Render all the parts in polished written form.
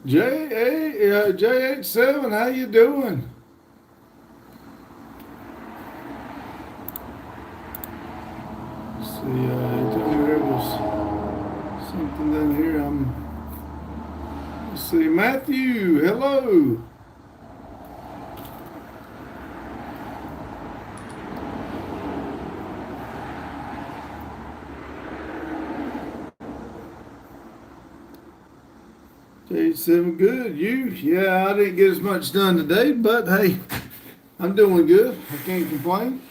JH7, how you doing? See, told me there was something down here. Let's see, Matthew, hello. JH7, good. You? Yeah, I didn't get as much done today, but hey, I'm doing good. I can't complain.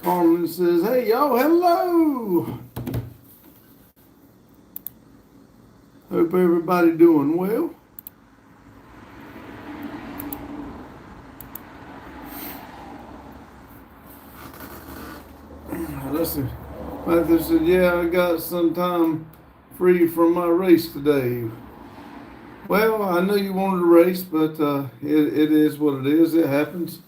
Carmen says, hey, y'all, hello. Hope everybody doing well. Listen, Matthew said, yeah, I got some time free from my race today. Well, I know you wanted to race, but it is what it is. It happens.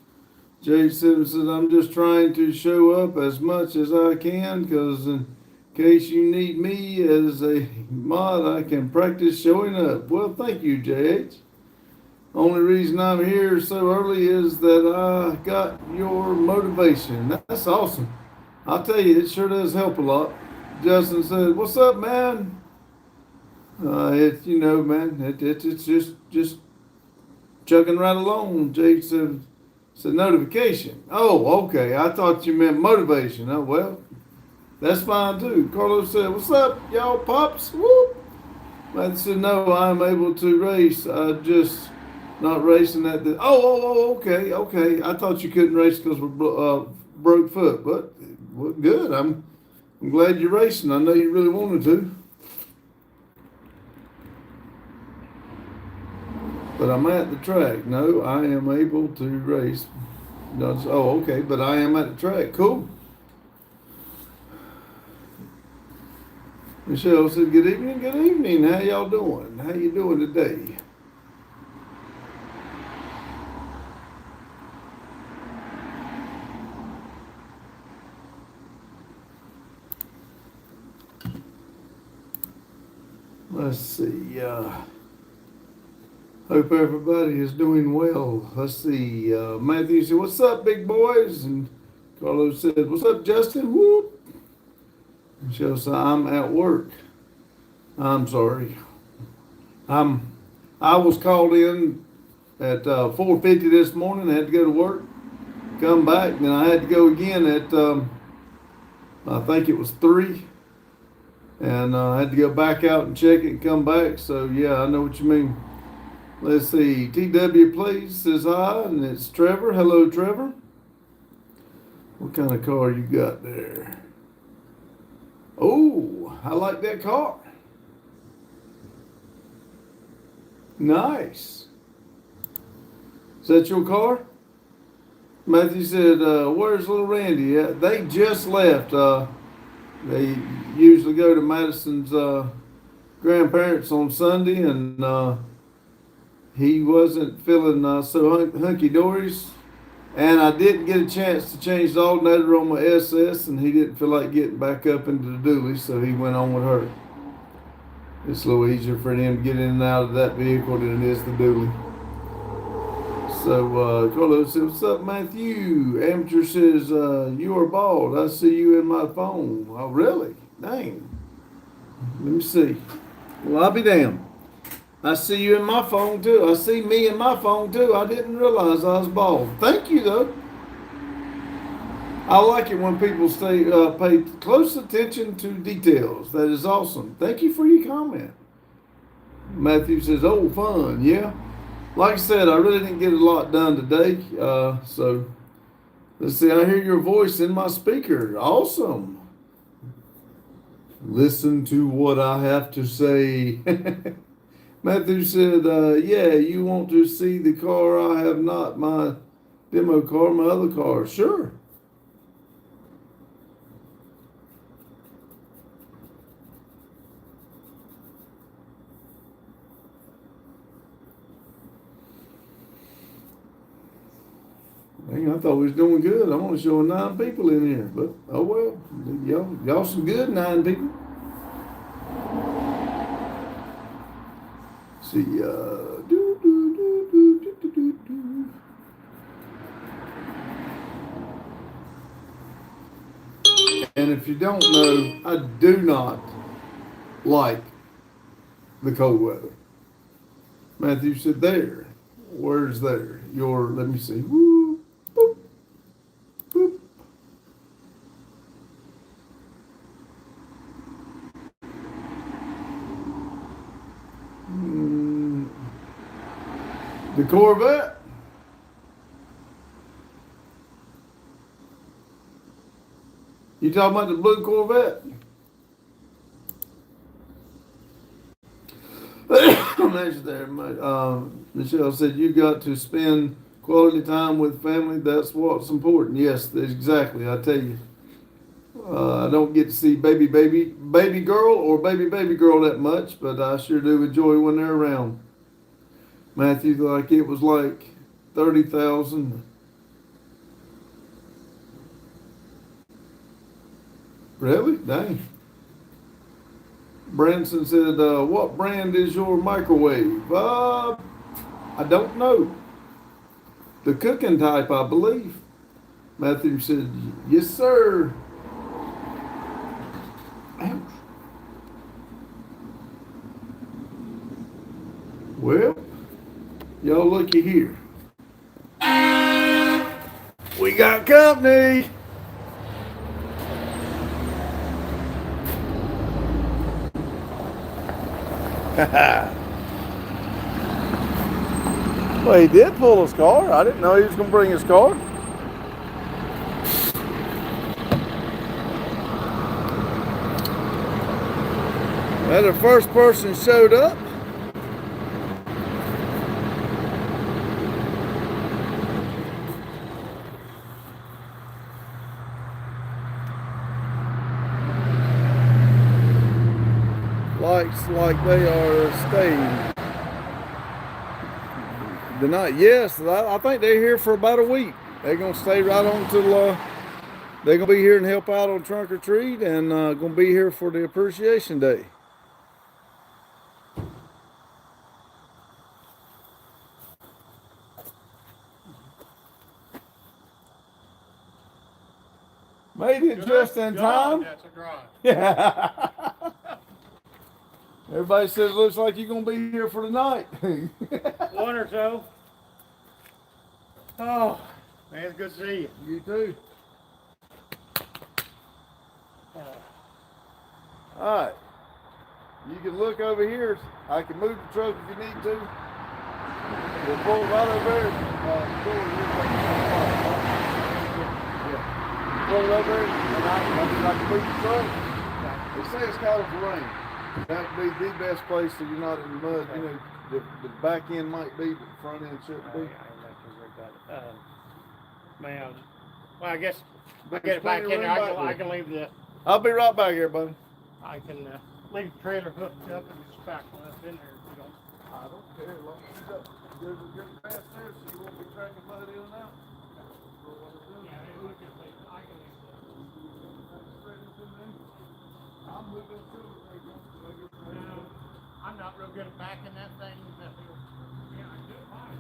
Jay Simmons says, I'm just trying to show up as much as I can because in case you need me as a mod, I can practice showing up. Well, thank you, JH. Only reason I'm here so early is that I got your motivation. That's awesome. I'll tell you, it sure does help a lot. Justin said, "What's up, man?" Man, it's just chugging right along. Jake said notification. Oh, okay. I thought you meant motivation. Oh well, that's fine too. Carlos said, "What's up, y'all pops?" Whoop. I said, "No, I'm able to race. I just not racing at the." Okay. I thought you couldn't race because we're broke foot, but well, good. I'm glad you're racing. I know you really wanted to. But I'm at the track. No, I am able to race. Okay, but I am at the track. Cool. Michelle said, "Good evening. Good evening. How y'all doing? How you doing today?" Let's see. Hope everybody is doing well. Let's see. Matthew said, "What's up, big boys?" And Carlos said, "What's up, Justin?" Whoop. Michelle said, "I'm at work." I'm sorry. I'm. I was called in at 4:50 this morning. I had to go to work, come back, then I had to go again at I think it was 3, and I had to go back out and check it and come back. So yeah, I know what you mean. Let's see. TW Plays says hi, and it's Trevor. Hello, Trevor. What kind of car you got there? Oh, I like that car. Nice. Is that your car? Matthew said, "Where's little Randy at?" They just left. They usually go to Madison's grandparents on Sunday, and he wasn't feeling so hunky dories. And I didn't get a chance to change the alternator on my SS, and he didn't feel like getting back up into the dually, so he went on with her. It's a little easier for him to get in and out of that vehicle than it is the dually. So Carlos said, "What's up, Matthew?" Amateur says, "You are bald. I see you in my phone." Oh, really? Dang. Let me see. Well, I'll be damned. I see you in my phone too. I see me in my phone too. I didn't realize I was bald. Thank you though. I like it when people pay close attention to details. That is awesome. Thank you for your comment. Matthew says, "Oh, fun, yeah." Like I said, I really didn't get a lot done today. So let's see. I hear your voice in my speaker. Awesome. Listen to what I have to say. Matthew said, "Yeah, you want to see the car I have, not my demo car, my other car." Sure. Dang, I thought we was doing good. I'm only showing 9 people in here, but oh well. Y'all some good 9 people. see. Do, do, do, do, do, do, do, do. And if you don't know, I do not like the cold weather. Matthew said, "There, where's there? Your let me see. Woo, boop, boop. Mm, the Corvette." You talking about the blue Corvette? Imagine there. Michelle said you got to spend quality time with family. That's what's important. Yes, exactly. I tell you, I don't get to see baby girl or baby girl that much, but I sure do enjoy when they're around. Matthew, like it was like 30,000. Really? Dang. Branson said, "What brand is your microwave?" I don't know. The cooking type, I believe. Matthew said, "Yes, sir." Ouch. Well, y'all looky here. We got company. Well, he did pull his car. I didn't know he was going to bring his car. Well, the first person showed up. Like they are staying the night. Yes, I think they're here for about a week. They're gonna stay right on till they're gonna be here and help out on trunk or treat, and gonna be here for the appreciation day. Made it just in time. That's a drive. Yeah. Everybody says it looks like you're gonna be here for the night. One or so. Oh, man, it's good to see you. You too. All right. You can look over here. I can move the truck if you need to. We'll pull right over there. Pull it over there, and I can move the truck. They say it's kind of rain. That would be the best place so you're not in the mud. You know, the back end might be, but the front end shouldn't be. Man, well, I guess if I get it back in there, I can leave the. I'll be right back here, buddy. I can leave the trailer hooked up and just back one up in there if you don't. I don't care. As long as you got good grass there, so you won't be tracking mud in and out. Yeah, look at me. I can leave I'm moving too. No, I'm not real good at backing that thing. Yeah, I do it fine.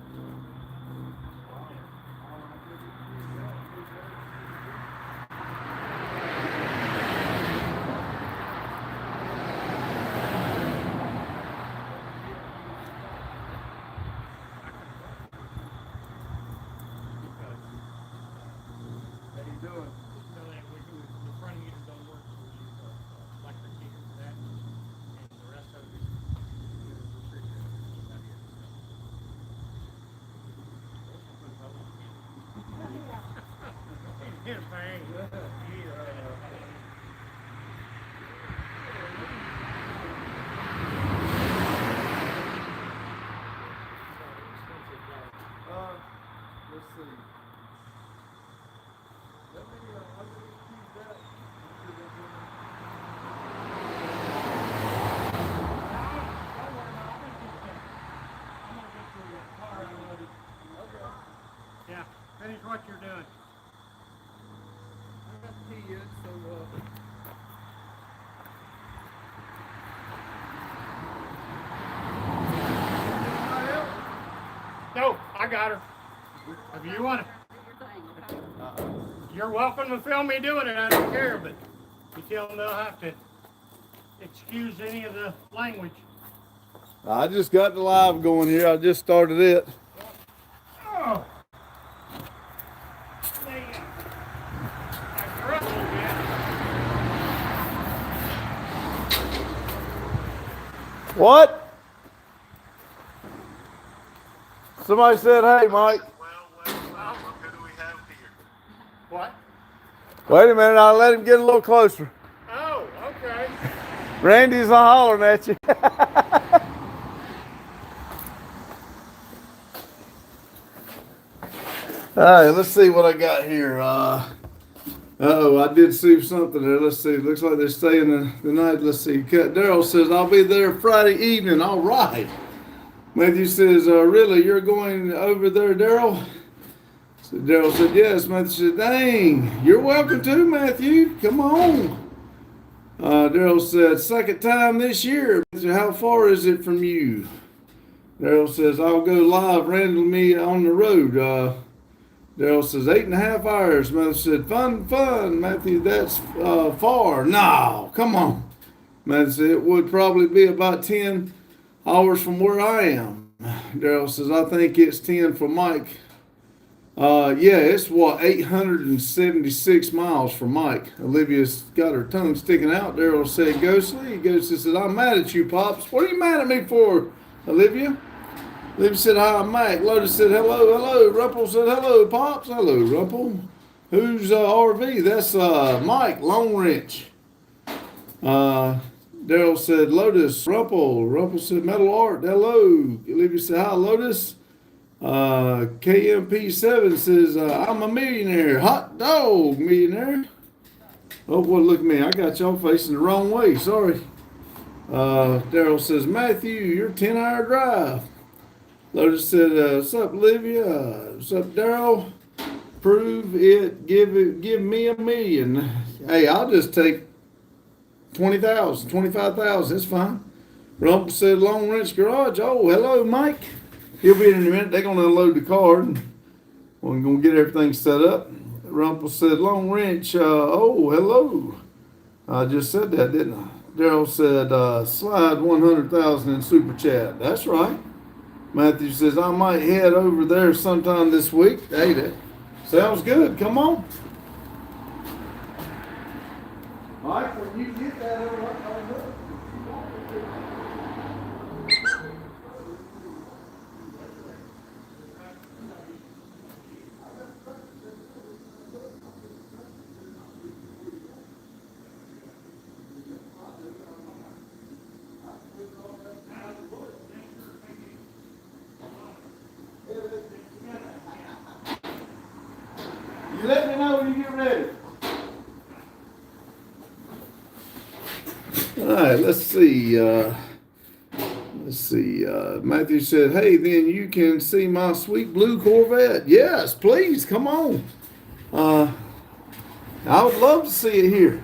How you doing? The front heater don't work, so we use electric heater for that, and the rest of it is refrigerator. His thing. Let's see. Let me keep that. Yeah, finish what you're doing. I got the key in, so got her. If you want to, you're welcome to film me doing it. I don't care, but you tell them they'll have to excuse any of the language. I just got the live going here. I just started it. Oh. What? Somebody said, hey, Mike. Who do we have here? What? Wait a minute, I'll let him get a little closer. Oh, okay. Randy's hollering at you. All right, let's see what I got here. Oh, I did see something there. Let's see. Looks like they're staying the night. Let's see. Daryl says, I'll be there Friday evening. All right. Matthew says, really, you're going over there, Daryl? So Daryl said, yes. Matthew said, dang, you're welcome to, Matthew. Come on. Daryl said, second time this year. Matthew, how far is it from you? Daryl says, I'll go live randomly on the road. Daryl says, 8.5 hours. Matthew said, fun. Matthew, that's far. No, come on. Matthew said, it would probably be about 10 hours from where I am. Daryl says, I think it's 10 for Mike. Yeah, it's 876 miles from Mike. Olivia's got her tongue sticking out. Daryl said, Ghostly. Ghostly said, I'm mad at you, Pops. What are you mad at me for, Olivia? Olivia said, hi, I'm Mike. Lotus said, hello. Rumpel said, hello, Pops. Hello, Rumpel. Who's RV? That's Mike, Long Wrench. Daryl said, Lotus, Rumpel. Rumpel said, Metal Art, hello. Olivia said, hi, Lotus. KMP7 says, I'm a millionaire. Hot dog, millionaire. Oh, boy, look at me. I got y'all facing the wrong way. Sorry. Daryl says, Matthew, you're 10-hour drive. Lotus said, what's up, Olivia? What's up, Daryl? Prove it. Give me $1 million. Hey, I'll just take 20,000, 25,000. It's fine. Rumpel said, Long Wrench Garage. Oh, hello, Mike. He'll be in a minute. They're going to unload the car and we're going to get everything set up. Rumpel said, Long Wrench. Oh, hello. I just said that, didn't I? Daryl said, slide 100,000 in Super Chat. That's right. Matthew says, I might head over there sometime this week. Hey, that sounds good. Come on. Mike, when you get that over, I'll look. You let me know when you get ready. All right, let's see. Matthew said, hey, then you can see my sweet blue Corvette. Yes, please, come on. I would love to see it here.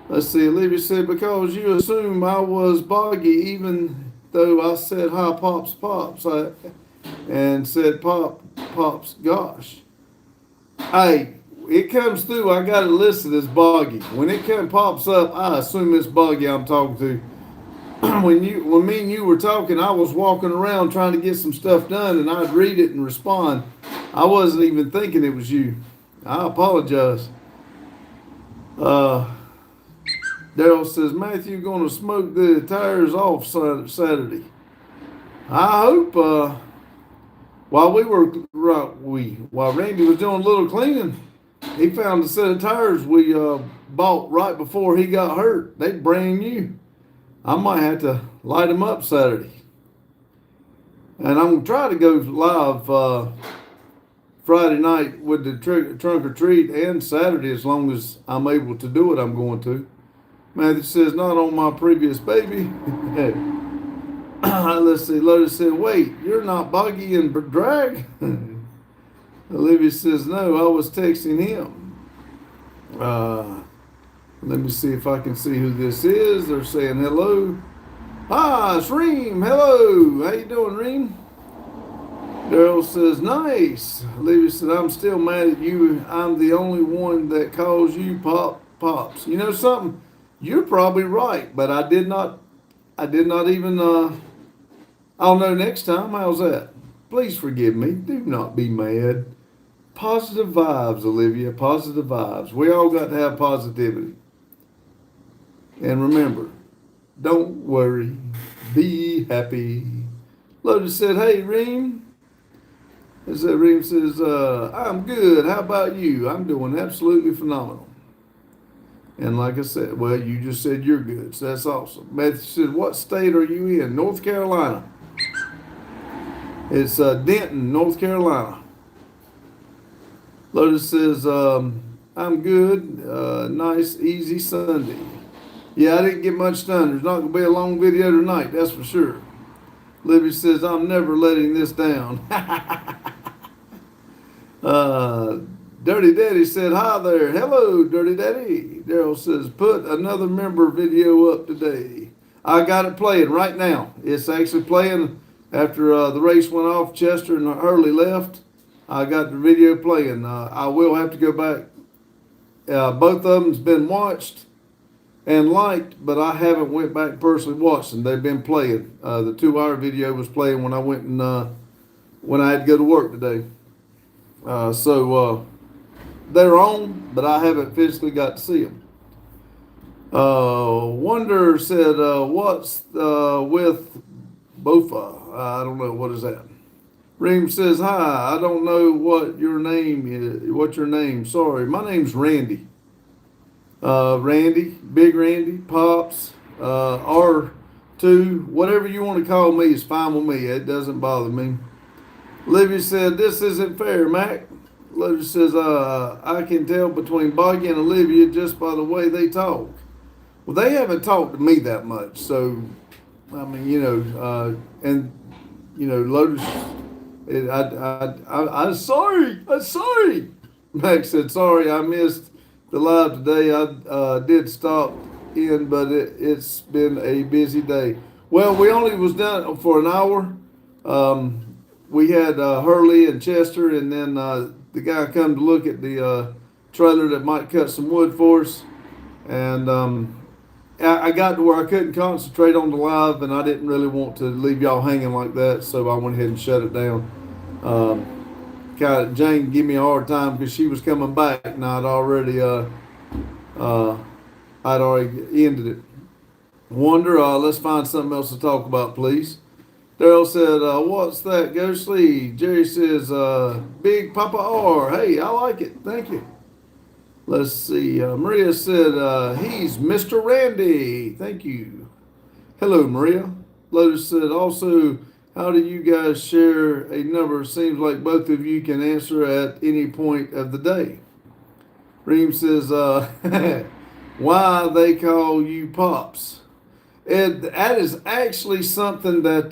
Let's see, Olivia said, because you assume I was boggy even though I said hi, Pops, and said Pops, gosh. Hey, it comes through, I got it listed as boggy. When it pops up, I assume it's boggy I'm talking to. When me and you were talking, I was walking around trying to get some stuff done and I'd read it and respond. I wasn't even thinking it was you. I apologize. Daryl says, Matthew gonna smoke the tires off Saturday. I hope, while Randy was doing a little cleaning, he found a set of tires we bought right before he got hurt. They brand new. I might have to light them up Saturday. And I'm going to try to go live Friday night with the trunk or treat and Saturday as long as I'm able to do it, I'm going to. Matthew says, not on my previous baby. Let's see. Lotus said, wait, you're not boggy and drag? Olivia says, no, I was texting him. Let me see if I can see who this is. They're saying hello. Hi, it's Reem. Hello. How you doing, Reem? Daryl says, nice. Olivia said, I'm still mad at you. I'm the only one that calls you pops. You know something? You're probably right, but I did not even, I'll know next time. How's that? Please forgive me. Do not be mad. Positive vibes, Olivia. Positive vibes. We all got to have positivity. And remember, don't worry. Be happy. Lotus said, hey, Reem. As that Reem says, I'm good. How about you? I'm doing absolutely phenomenal. And like I said, well, you just said you're good, so that's awesome. Matthew said, what state are you in? North Carolina. It's Denton, North Carolina. Lotus says, I'm good. Nice, easy Sunday. Yeah, I didn't get much done. There's not going to be a long video tonight, that's for sure. Libby says, I'm never letting this down. Dirty Daddy said, hi there. Hello, Dirty Daddy. Daryl says, put another member video up today. I got it playing right now. It's actually playing after the race went off. Chester and Hurley left. I got the video playing. I will have to go back. Both of them's been watched and liked, but I haven't went back and personally watched them. They've been playing. The 2-hour video was playing when I went and when I had to go to work today. So they're on, but I haven't physically got to see them. Wonder said, what's with Bofa? I don't know. What is that? Reem says, hi, I don't know what your name is. What's your name? Sorry, my name's Randy. Randy, Big Randy, Pops, R2, whatever you want to call me is fine with me. It doesn't bother me. Olivia said, this isn't fair, Mac. Olivia says, I can tell between Boggy and Olivia just by the way they talk. Well, they haven't talked to me that much, so, I mean, you know, and, you know, Lotus, I'm sorry. Max said, sorry, I missed the live today. I did stop in, but it's been a busy day. Well, we only was done for an hour. We had Hurley and Chester, and then the guy come to look at the trailer that might cut some wood for us. And I got to where I couldn't concentrate on the live, and I didn't really want to leave y'all hanging like that, so I went ahead and shut it down. Jane gave me a hard time because she was coming back, and I'd already ended it. Wonder, let's find something else to talk about, please. Daryl said, what's that, Ghostly? Jerry says, Big Papa R. Hey, I like it. Thank you. Let's see. Maria said, he's Mr. Randy. Thank you. Hello, Maria. Lotus said, also, how do you guys share a number? Seems like both of you can answer at any point of the day. Reem says, why they call you Pops? And that is actually something that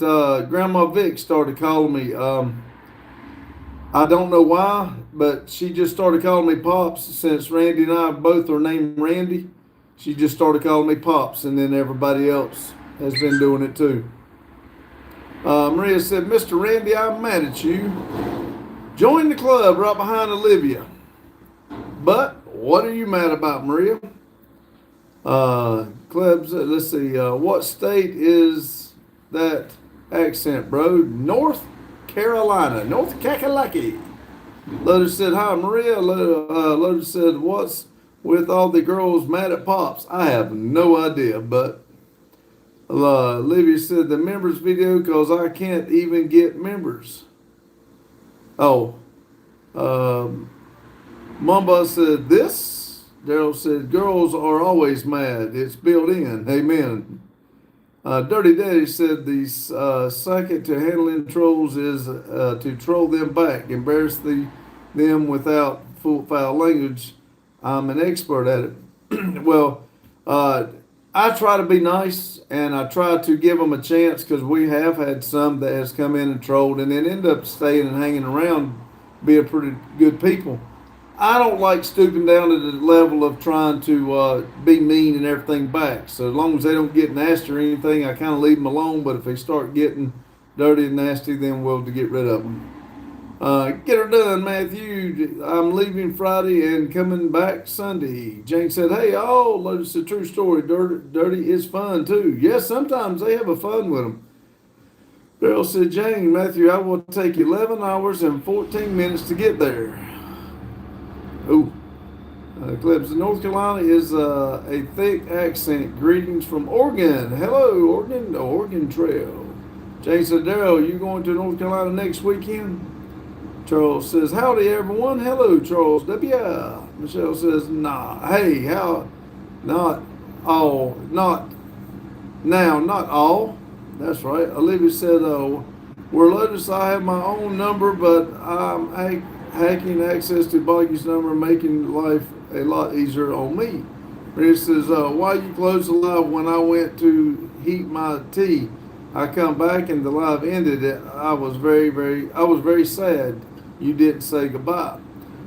Grandma Vic started calling me. I don't know why, but she just started calling me Pops since Randy and I both are named Randy. She just started calling me Pops, and then everybody else has been doing it too. Maria said, Mr. Randy, I'm mad at you. Join the club right behind Olivia. But what are you mad about, Maria? Clubs, let's see, what state is that accent, bro? North Carolina, North Kakalaki. Lotus said, hi, Maria. Lotus said, what's with all the girls mad at Pops? I have no idea, but Olivia said, the members video because I can't even get members. Oh, Mamba said, this? Daryl said, girls are always mad. It's built in. Amen. Dirty Daddy said the second to handling trolls is to troll them back, embarrass them without full foul language. I'm an expert at it. Well, I try to be nice, and I try to give them a chance because we have had some that has come in and trolled and then end up staying and hanging around being pretty good people. I don't like stooping down to the level of trying to be mean and everything back. So as long as they don't get nasty or anything, I kind of leave them alone. But if they start getting dirty and nasty, then we'll get rid of them. Get her done, Matthew. I'm leaving Friday and coming back Sunday. Jane said, hey, oh, Lotus, a true story. Dirty is fun too. Yes, sometimes they have a fun with them. Daryl said, Jane, Matthew, I will take 11 hours and 14 minutes to get there. Ooh. Clemson, North Carolina is a thick accent. Greetings from Oregon. Hello, Oregon, the Oregon Trail. Jane said, Daryl, you going to North Carolina next weekend? Charles says, howdy, everyone. Hello, Charles W. Michelle says, nah. Hey, how? Not all. Not now. Not all. That's right. Olivia said, we're Lotus. I have my own number, but I'm hacking access to Boggy's number, making life a lot easier on me. Maria says, why you close the live when I went to heat my tea? I come back and the live ended. I was very sad. You didn't say goodbye.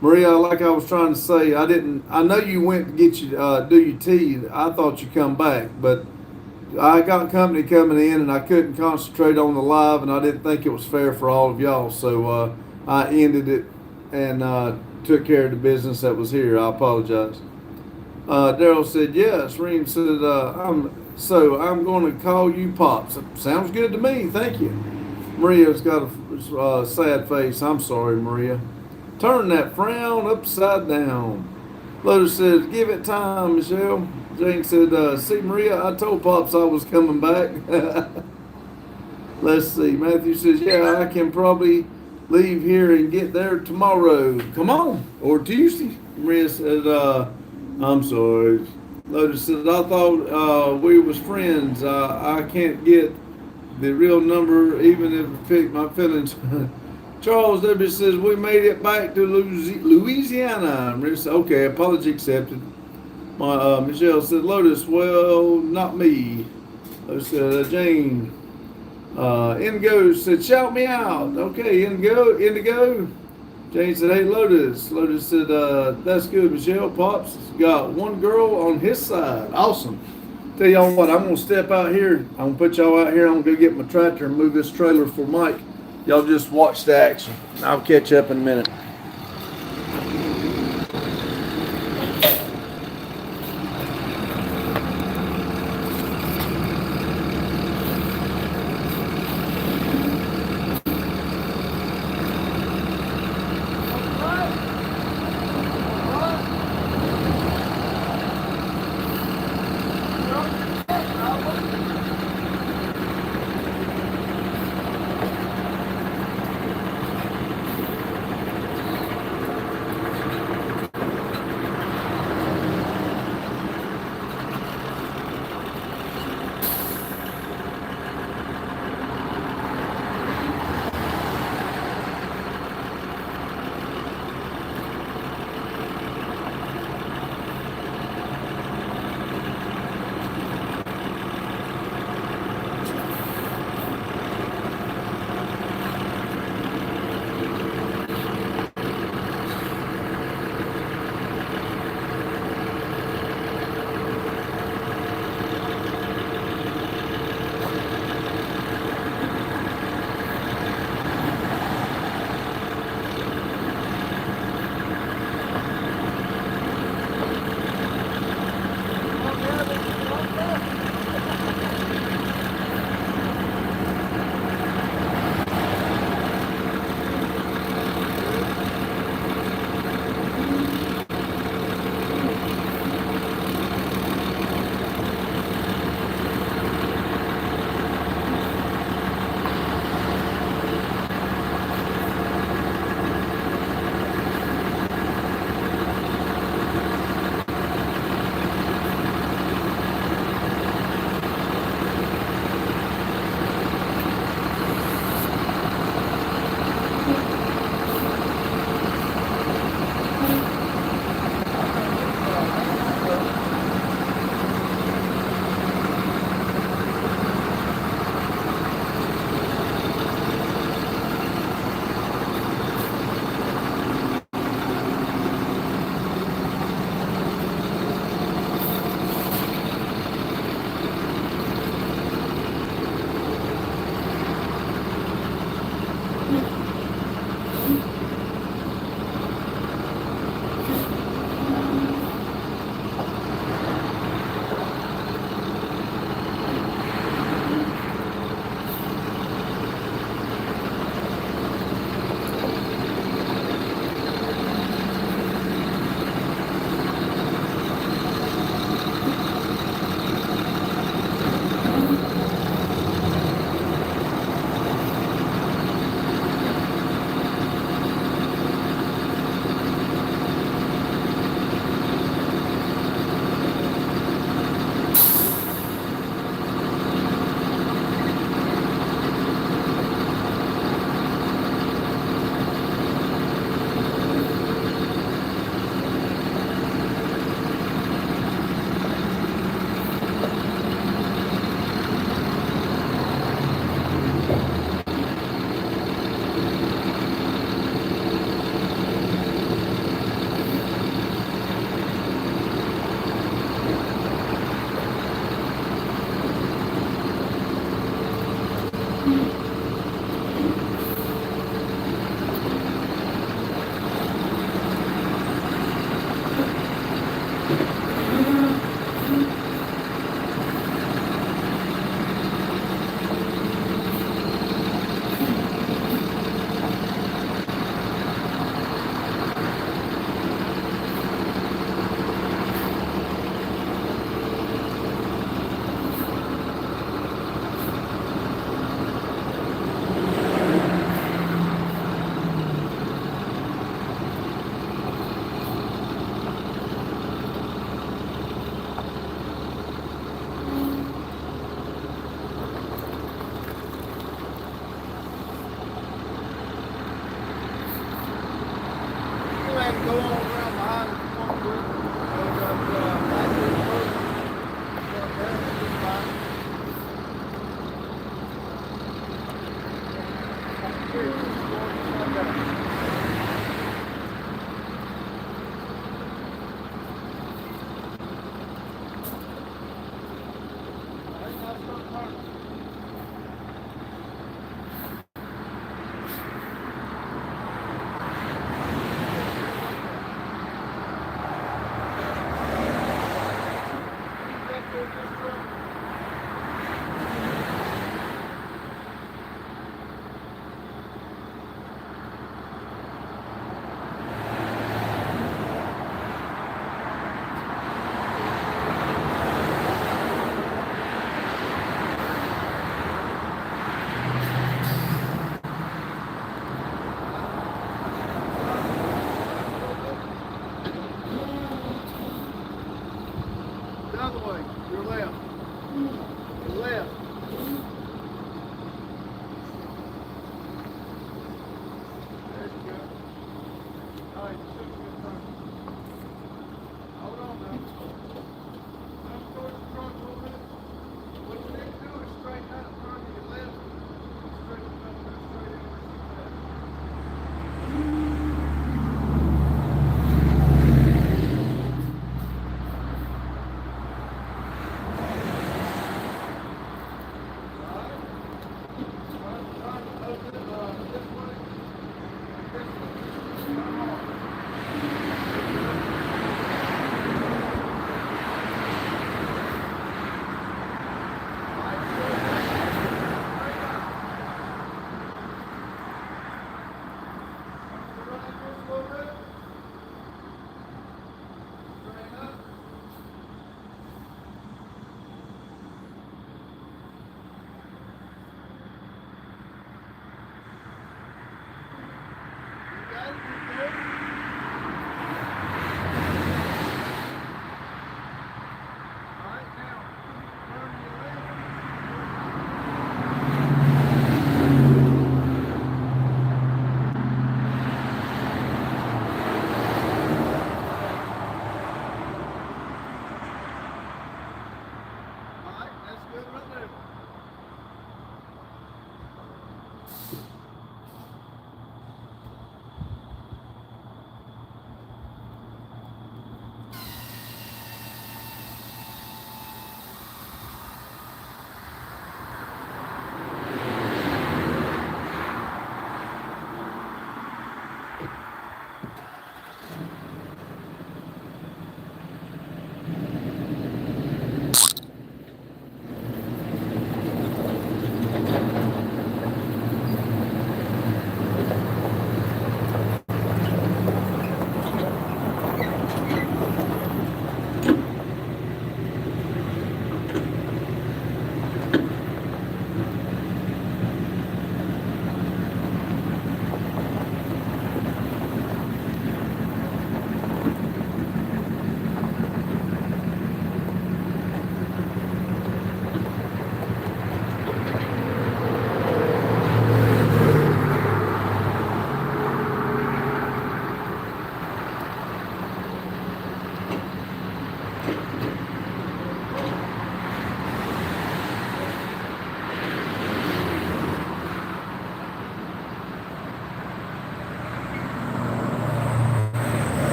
Maria, like I was trying to say, I know you went to get you, do your tea. I thought you come back, but I got company coming in and I couldn't concentrate on the live and I didn't think it was fair for all of y'all. So, I ended it and, took care of the business that was here. I apologize. Daryl said, yes. Reem said, I'm going to call you Pops. Sounds good to me. Thank you. Maria's got a sad face. I'm sorry, Maria. Turn that frown upside down. Lotus says, give it time, Michelle. Jane said, see, Maria, I told Pops I was coming back. Let's see. Matthew says, yeah, I can probably leave here and get there tomorrow. Come on. Or Tuesday. Maria said, I'm sorry. Lotus said, I thought we was friends. I can't get the real number even if it picked my feelings. Charles W. says, we made it back to Louisiana. Maria said, okay, apology accepted. Michelle said, Lotus, well, not me. Lotus said, Jane. Indigo said, shout me out. Okay, Indigo. Jane said, hey, Lotus. Lotus said, that's good, Michelle. Pops got one girl on his side. Awesome. Tell y'all what, I'm going to step out here. I'm going to put y'all out here. I'm going to go get my tractor and move this trailer for Mike. Y'all just watch the action. I'll catch up in a minute. Go ahead and go on around behind the front group. Back to the road. That'll be fine.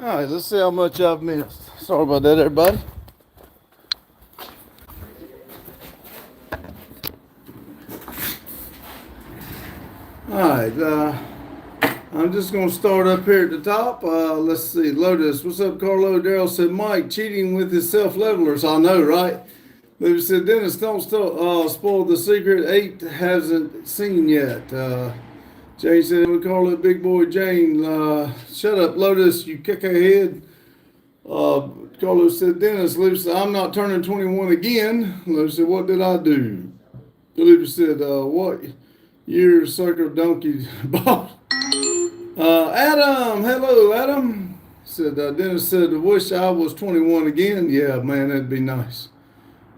All right, let's see how much I've missed. Sorry about that, everybody. All right, I'm just gonna start up here at the top. Let's see, Lotus. What's up, Carlo? Daryl said, Mike cheating with his self-levelers. I know, right? Lotus said, Dennis, don't spoil the secret 8 hasn't seen yet. Jane said, we call it Big Boy Jane. Shut up, Lotus, you kick her head. Carlos said, Dennis, Lotus said, I'm not turning 21 again. Lotus said, what did I do? Lotus said, what year sucker donkey bought? Adam, hello, Adam. Said, Dennis said, I wish I was 21 again. Yeah, man, that'd be nice.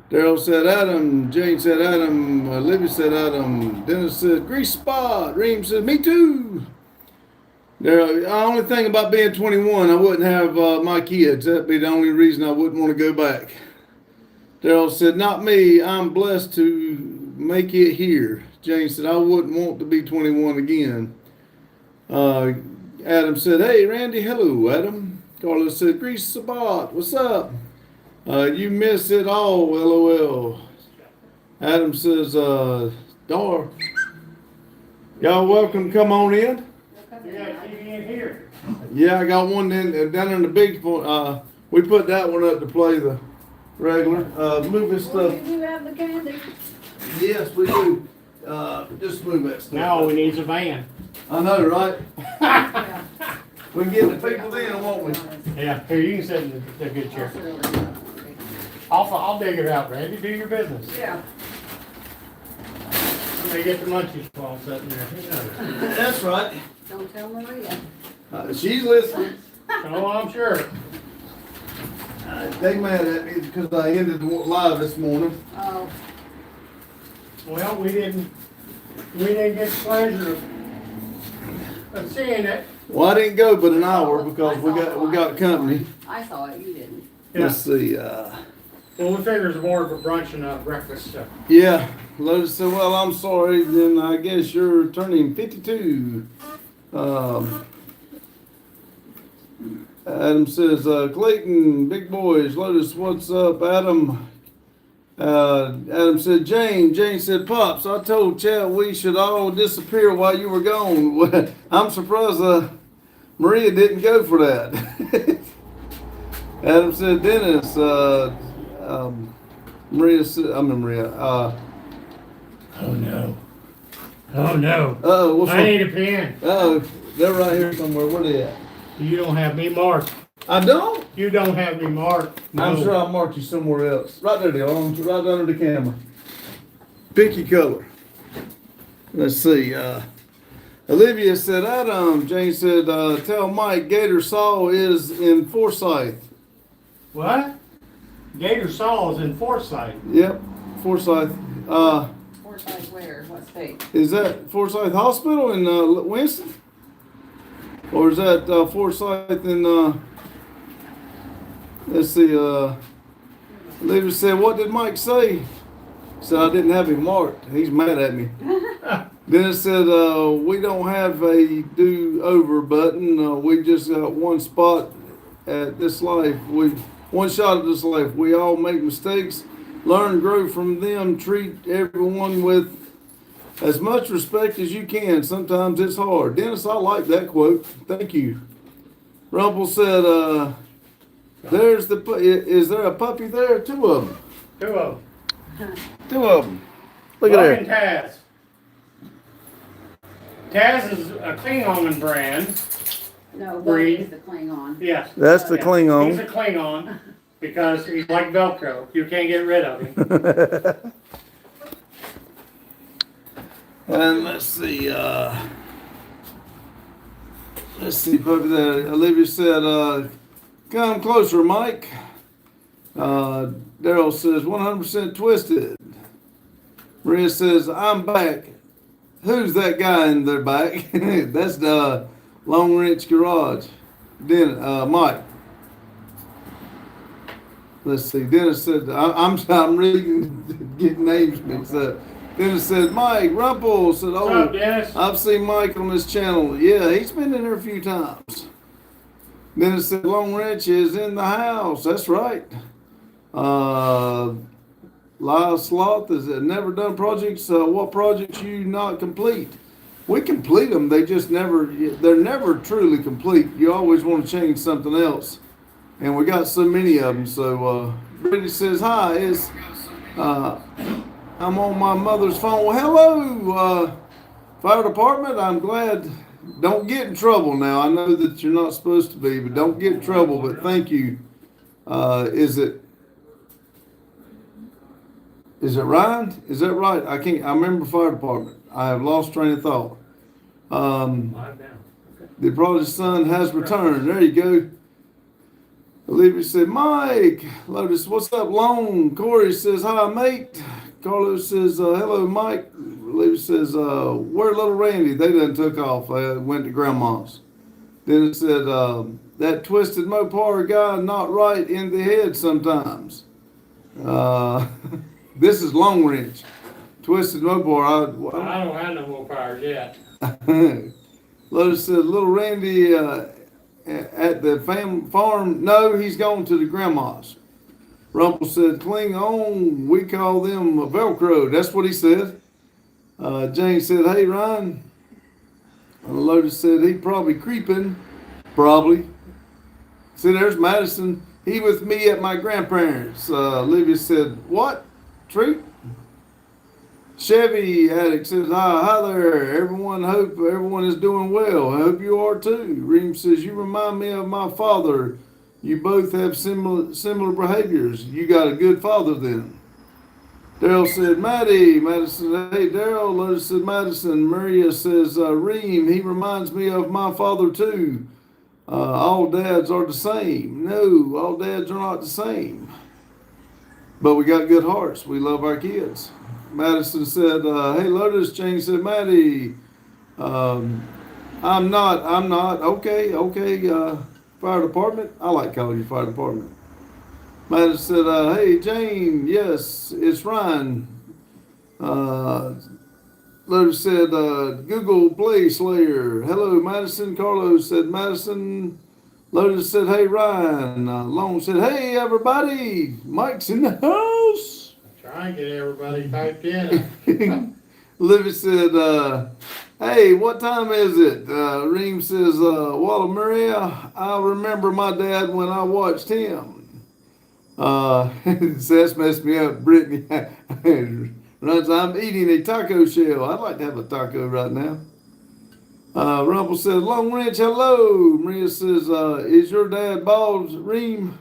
Daryl said Adam, Jane said Adam, Libby said Adam, Dennis said grease spot, Reem said me too. Daryl, the only thing about being 21, I wouldn't have my kids. That'd be the only reason I wouldn't want to go back. Daryl said not me, I'm blessed to make it here. Jane said I wouldn't want to be 21 again. Adam said, hey Randy, hello Adam. Carlos said grease spot, what's up? You miss it all, LOL. Adam says, Dar. Y'all welcome, come on in. You got a TV in here. Yeah, I got one down in the big point. We put that one up to play the regular. Movie stuff. Do you have the candy? Yes, we do. Just move that stuff. Now all we need is a van. I know, right? Yeah. We can get the people in, won't we? Yeah, here, you can sit in the good chair. I'll dig it out, Randy. Do your business. Yeah. They get the munchies while I'm sitting there. Who knows? That's right. Don't tell Maria. She's listening. Oh, I'm sure. They mad at me because I ended the live this morning. Oh, Well, we didn't get the pleasure of seeing it. Well, I didn't go but an hour because we got company. I saw it, you didn't. Let's see. Well, we figure it's more of a brunch and a breakfast stuff. Yeah, Lotus said, well, I'm sorry, then I guess you're turning 52. Adam says, Clayton, big boys, Lotus, what's up, Adam? Adam said, Jane said, Pops, I told Chad we should all disappear while you were gone. I'm surprised Maria didn't go for that. Adam said, Dennis, Maria said, Maria. Oh no. Oh no. Oh, what's I wrong? need a pen. Oh, they're right here somewhere. Where they at? You don't have me marked. I don't? You don't have me marked. I'm No. sure I marked you somewhere else. Right there, Dylan. Right under the camera. Pick your color. Let's see. Olivia said, Adam. Jane said, tell Mike Gator Saw is in Forsyth. What? Gator Saw is in Forsyth. Yep, Forsyth. Forsyth where? What state? Is that Forsyth Hospital in Winston? Or is that Forsyth in, let's see, Olivia said, what did Mike say? He said, I didn't have him marked. He's mad at me. Then it said, we don't have a do-over button. We just got one spot at this life. One shot at this life. We all make mistakes. Learn, grow from them. Treat everyone with as much respect as you can. Sometimes it's hard. Dennis, I like that quote. Thank you. Rumple said, is there a puppy there? 2 of them. 2 of them. 2 of them. Look Bug at and there. Taz. Taz is a Klingon brand. No, Breed. Bug is the Klingon. Yes. That's the Yeah. He's Klingon. a Klingon because he's like Velcro. You can't get rid of him. And let's see, puppy there. Olivia said, come closer, Mike. Daryl says, 100% twisted. Maria says, I'm back. Who's that guy in their back? That's the Long Ranch Garage. Then, Mike. Let's see. Dennis said, I'm reading, getting names mixed up. Dennis said, Mike Rumpel said, What's up, Dennis? I've seen Mike on this channel. Yeah, he's been in here a few times. Then it said Long Ranch is in the house. That's right. Lyle Sloth has never done projects. What projects you not complete? We complete them. They just they're never truly complete. You always want to change something else. And we got so many of them. So, Brittany says, hi, I'm on my mother's phone. Well, hello, fire department. I'm glad. Don't get in trouble now. I know that you're not supposed to be, but don't get in trouble. But thank you. Is it Ryan? Is that right? I remember fire department. I have lost train of thought. The prodigal son has returned. There you go. Olivia said, Mike. Lotus, what's up, Long? Corey says, hi, mate. Carlos says, hello, Mike. Olivia says, where little Randy? They done took off. Went to grandma's. Then it said, that twisted Mopar guy not right in the head sometimes. This is Long Ranch. Twisted Mopar. I don't have no more powers yet. Lotus said, little Randy at the farm. No, he's gone to the grandma's. Rumple said, cling on. We call them Velcro. That's what he said. Jane said, hey, Ryan. Lotus said, he probably creeping. Probably. See, there's Madison. He with me at my grandparents'. Olivia said, what? Treat? Chevy Addict says, hi there. Hope everyone is doing well. I hope you are too. Reem says, you remind me of my father. You both have similar behaviors. You got a good father then. Daryl said, Maddie. Madison said, hey, Daryl. Lotus said, Madison. Maria says, Reem, he reminds me of my father too. All dads are the same. No, all dads are not the same. But we got good hearts. We love our kids. Madison said, hey, Lotus. Jane said, Maddie. I'm not. Okay. Fire department. I like calling you fire department. Madison said, hey, Jane. Yes, it's Ryan. Lotus said, Google Play Slayer. Hello, Madison. Carlos said, Madison. Lotus said, hey, Ryan. Long said, hey, everybody. Mike's in the house. Try and get everybody typed in. Livy said, hey, what time is it? Reem says, Walla Maria, I remember my dad when I watched him. That's messed me up, Brittany. Runs, I'm eating a taco shell. I'd like to have a taco right now. Rumple says, Long Ranch, hello. Maria says, is your dad bald, Reem?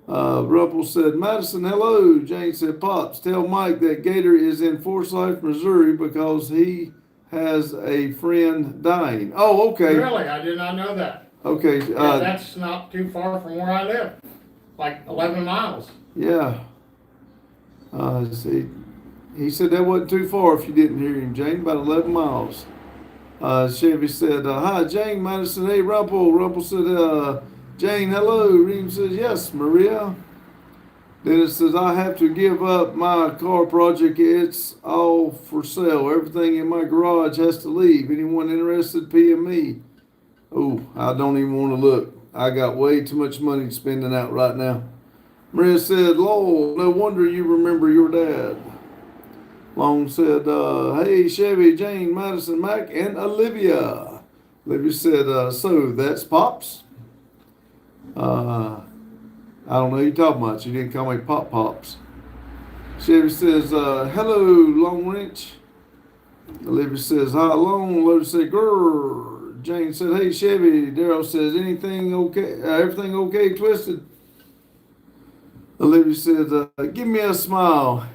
Rumple said, Madison, hello. Jane said, Pops, tell Mike that Gator is in Forsyth, Missouri because he has a friend dying. Oh, okay. Really? I did not know that. Okay. Yeah, that's not too far from where I live. Like 11 miles. Yeah. See, he said that wasn't too far if you didn't hear him, Jane, about 11 miles. Chevy said, hi, Jane. Madison, hey, Rumple. Rumple said, Jane, hello. Reem says, yes, Maria. Then it says, I have to give up my car project. It's all for sale. Everything in my garage has to leave. Anyone interested, PM me. Oh, I don't even want to look. I got way too much money spending out right now. Maria said, Lowell, no wonder you remember your dad. Long said, hey, Chevy, Jane, Madison, Mac, and Olivia. Olivia said, so that's Pops? I don't know who you're talking about. You didn't call me Pops. Chevy says, hello, Long Ranch. Olivia says, hi, Long. Lotus said, grrr. Jane said, hey, Chevy. Daryl says, anything okay? Everything okay, Twisted? Olivia said, give me a smile.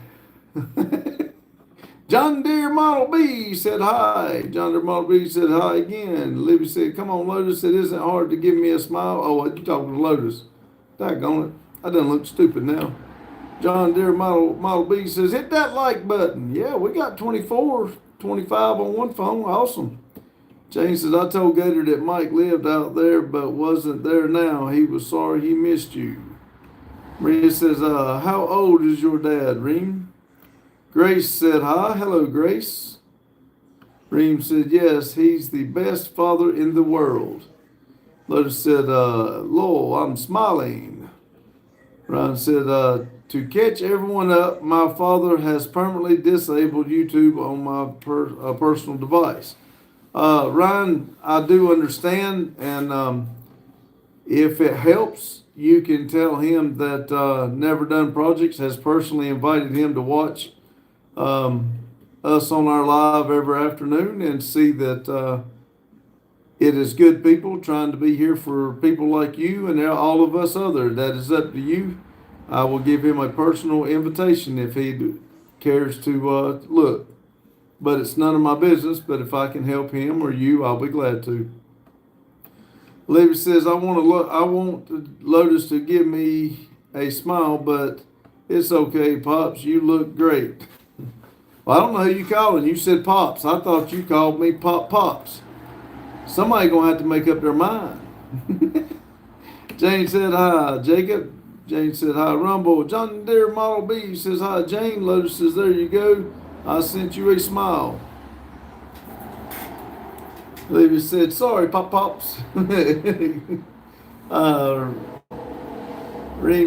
John Deere Model B said hi. John Deere Model B said hi again. Olivia said, come on, Lotus. It isn't hard to give me a smile. Oh, you talking to Lotus. Daggone it. I done look stupid now. John Deere Model B says, hit that like button. Yeah, we got 24, 25 on one phone. Awesome. Jane says, I told Gator that Mike lived out there but wasn't there now. He was sorry he missed you. Maria says, how old is your dad, Reem? Grace said, hi. Hello, Grace. Reem said, yes, he's the best father in the world. Lotus said, Lowell, I'm smiling. Ryan said, to catch everyone up, my father has permanently disabled YouTube on my personal device. Ryan, I do understand, and if it helps, you can tell him that Never Done Projects has personally invited him to watch us on our live every afternoon and see that it is good people trying to be here for people like you and all of us other. That is up to you. I will give him a personal invitation if he cares to look. But it's none of my business. But if I can help him or you, I'll be glad to. Olivia says, I want Lotus to give me a smile, but it's okay, Pops. You look great. Well, I don't know who you calling. You said Pops. I thought you called me Pops. Somebody gonna have to make up their mind. Jane said hi, Jacob. Jane said hi, Rumble. John Deere Model B says hi, Jane. Lotus says, there you go. I sent you a smile. Olivia said, sorry, Pops. Reem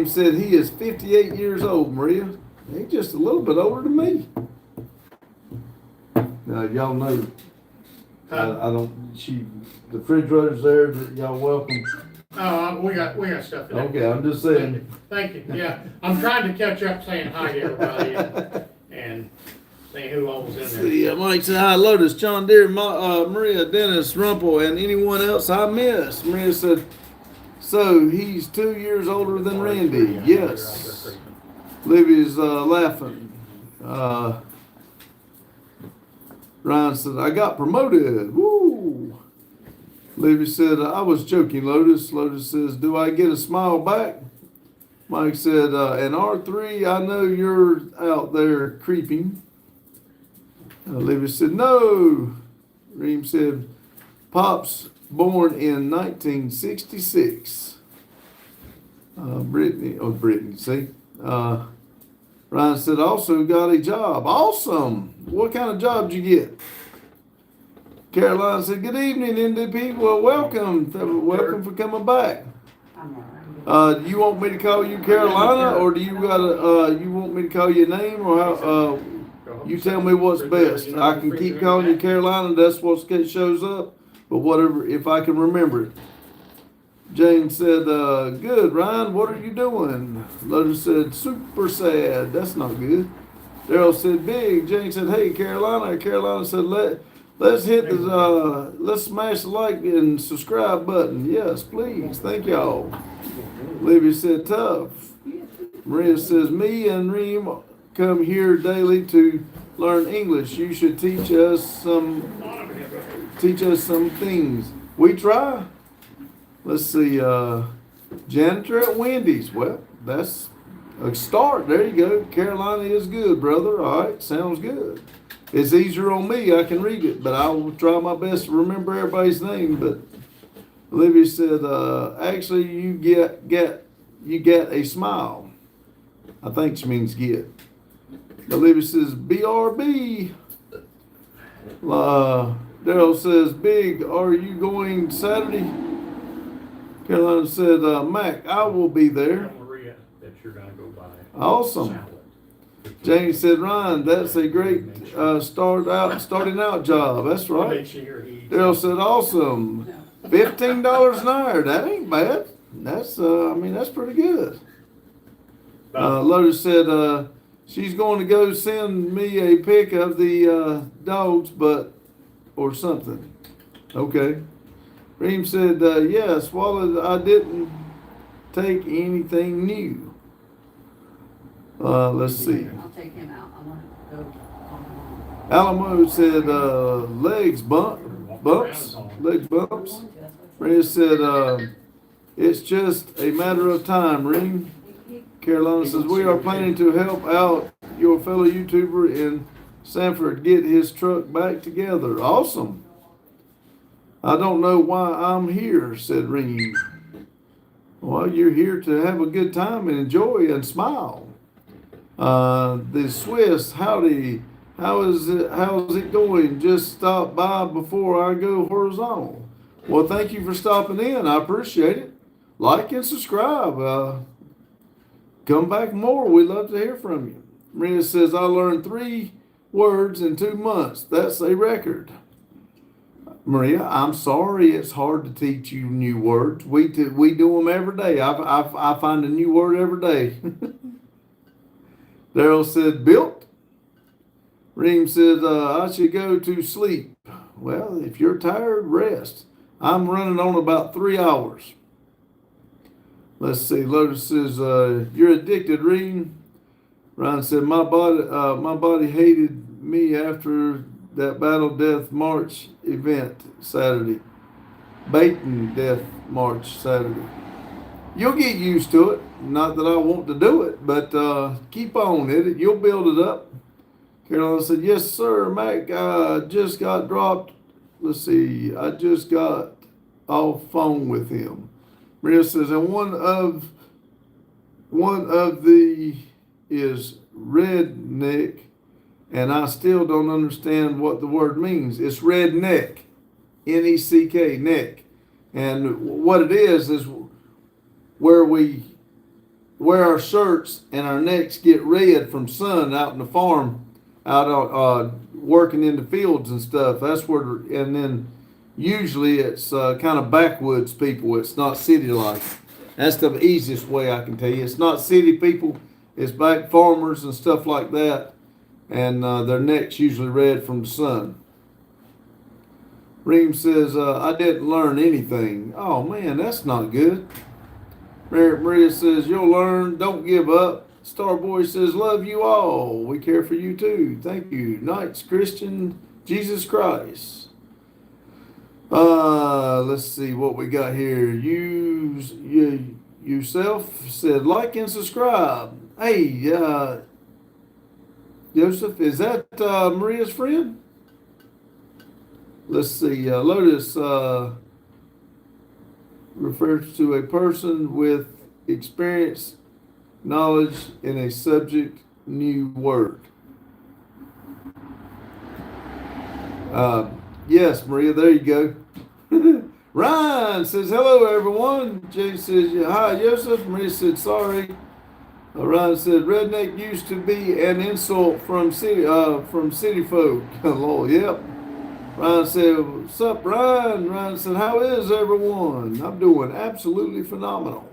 said, he is 58 years old, Maria. He's just a little bit older than me. Now, y'all know, I don't, the refrigerator's there, y'all welcome. Oh, we got stuff in there. Okay, I'm just saying. Thank you, yeah. I'm trying to catch up saying hi to everybody and see who all was in there. See, Mike said hi, Lotus, John Deere, Maria, Dennis, Rumpel, and anyone else I missed. Maria said, so he's 2 years older than Randy. Yes. Livy's laughing. Ryan said, I got promoted. Woo! Livy said, I was joking, Lotus. Lotus says, do I get a smile back? Mike said, and R3, I know you're out there creeping. Livy said, no. Reem said, Pops born in 1966. Brittany, see? Ryan said, also got a job. Awesome. What kind of job did you get? Caroline said, good evening, NDP. Well, welcome. Welcome for coming back. I'm all right. You want me to call you Carolina, or do you you want me to call you a name, or how, you tell me what's best. I can keep calling you Carolina, that's what shows up, but whatever, if I can remember it. Jane said, good, Ryan, what are you doing? Lotus said, super sad. That's not good. Daryl said, big. Jane said, hey, Carolina. Carolina said, let's hit the, let's smash the like and subscribe button. Yes, please. Thank y'all. Livy said, tough. Maria says, me and Reem come here daily to learn English. You should teach us some things. We try. Let's see, janitor at Wendy's. Well, that's a start. There you go. Carolina is good, brother. All right, sounds good. It's easier on me. I can read it, but I will try my best to remember everybody's name. But Olivia said, actually, you get a smile. I think she means get. Olivia says, BRB. Daryl says, big, are you going Saturday? Carolina said, Mac, I will be there. Maria, that you're gonna go by. Awesome. Jamie said, Ryan, that's a great starting out job. That's right. Daryl said, awesome. $15 an hour. That ain't bad. That's that's pretty good. Lotus said, she's going to go send me a pic of the dogs, or something. Okay. Reem said, yes, Wallet, I didn't take anything new. Let's see. I'll take him out. I want to go on home. Alamo said, legs bumps. Reem said, it's just a matter of time, Reem. Carolina says, we are planning to help out your fellow YouTuber in Sanford get his truck back together. Awesome. I don't know why I'm here, said Reem. Well, you're here to have a good time and enjoy and smile. The Swiss, howdy. How's it going? Just stop by before I go horizontal. Well, thank you for stopping in. I appreciate it. Like and subscribe. Come back more. We'd love to hear from you. Maria says, I learned 3 words in 2 months. That's a record. Maria, I'm sorry it's hard to teach you new words. We do them every day. I find a new word every day. Daryl said, built. Reem said, I should go to sleep. Well, if you're tired, rest. I'm running on about 3 hours. Let's see. Lotus says, you're addicted, Reem. Ryan said, my body hated me after that Battle Death March event Saturday. Baton Death March Saturday. You'll get used to it. Not that I want to do it, but keep on it. You'll build it up. Carolyn said, yes, sir, Mac. I just got dropped. Let's see. I just got off phone with him. Maria says, and one of the is redneck, and I still don't understand what the word means. It's redneck, N-E-C-K, neck. And what it is where we wear our shirts and our necks get red from sun out in the farm, out working in the fields and stuff. That's where, and then usually it's kind of backwoods people. It's not city life. That's the easiest way I can tell you. It's not city people. It's back farmers and stuff like that. And their necks usually red from the sun. Reem says, I didn't learn anything. Oh man, that's not good. Maria says, you'll learn, don't give up. Starboy says, love you all. We care for you too. Thank you. Knights Christian Jesus Christ. Let's see what we got here. Yourself said, like and subscribe. Hey, Joseph, is that Maria's friend? Let's see. Lotus refers to a person with experience, knowledge in a subject, new word. Yes, Maria, there you go. Ryan says, hello, everyone. Jay says, hi, Joseph. Maria said, sorry. Ryan said, redneck used to be an insult from city folk. Lord, yep. Ryan said, what's up, Ryan? Ryan said, how is everyone? I'm doing absolutely phenomenal.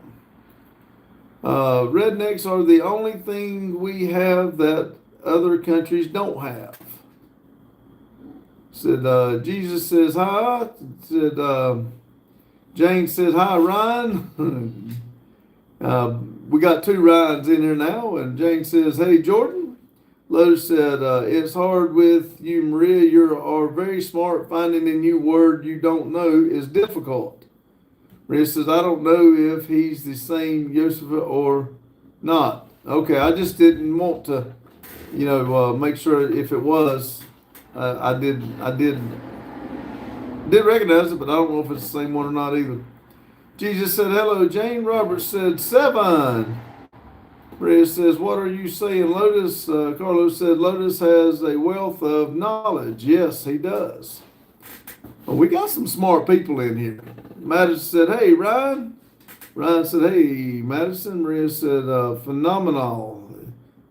Rednecks are the only thing we have that other countries don't have. Said, Jesus says, hi. Said, Jane says, hi, Ryan. We got 2 Ryans in here now, and Jane says, hey, Jordan. Lotus said, it's hard with you, Maria. You are very smart. Finding a new word you don't know is difficult. Maria says, I don't know if he's the same Joseph or not. Okay, I just didn't want to, make sure if it was. I did recognize it, but I don't know if it's the same one or not either. Jesus said, hello, Jane. Robert said, 7. Maria says, what are you saying, Lotus? Carlos said, Lotus has a wealth of knowledge. Yes, he does. Well, we got some smart people in here. Madison said, hey, Ryan. Ryan said, hey, Madison. Maria said, phenomenal.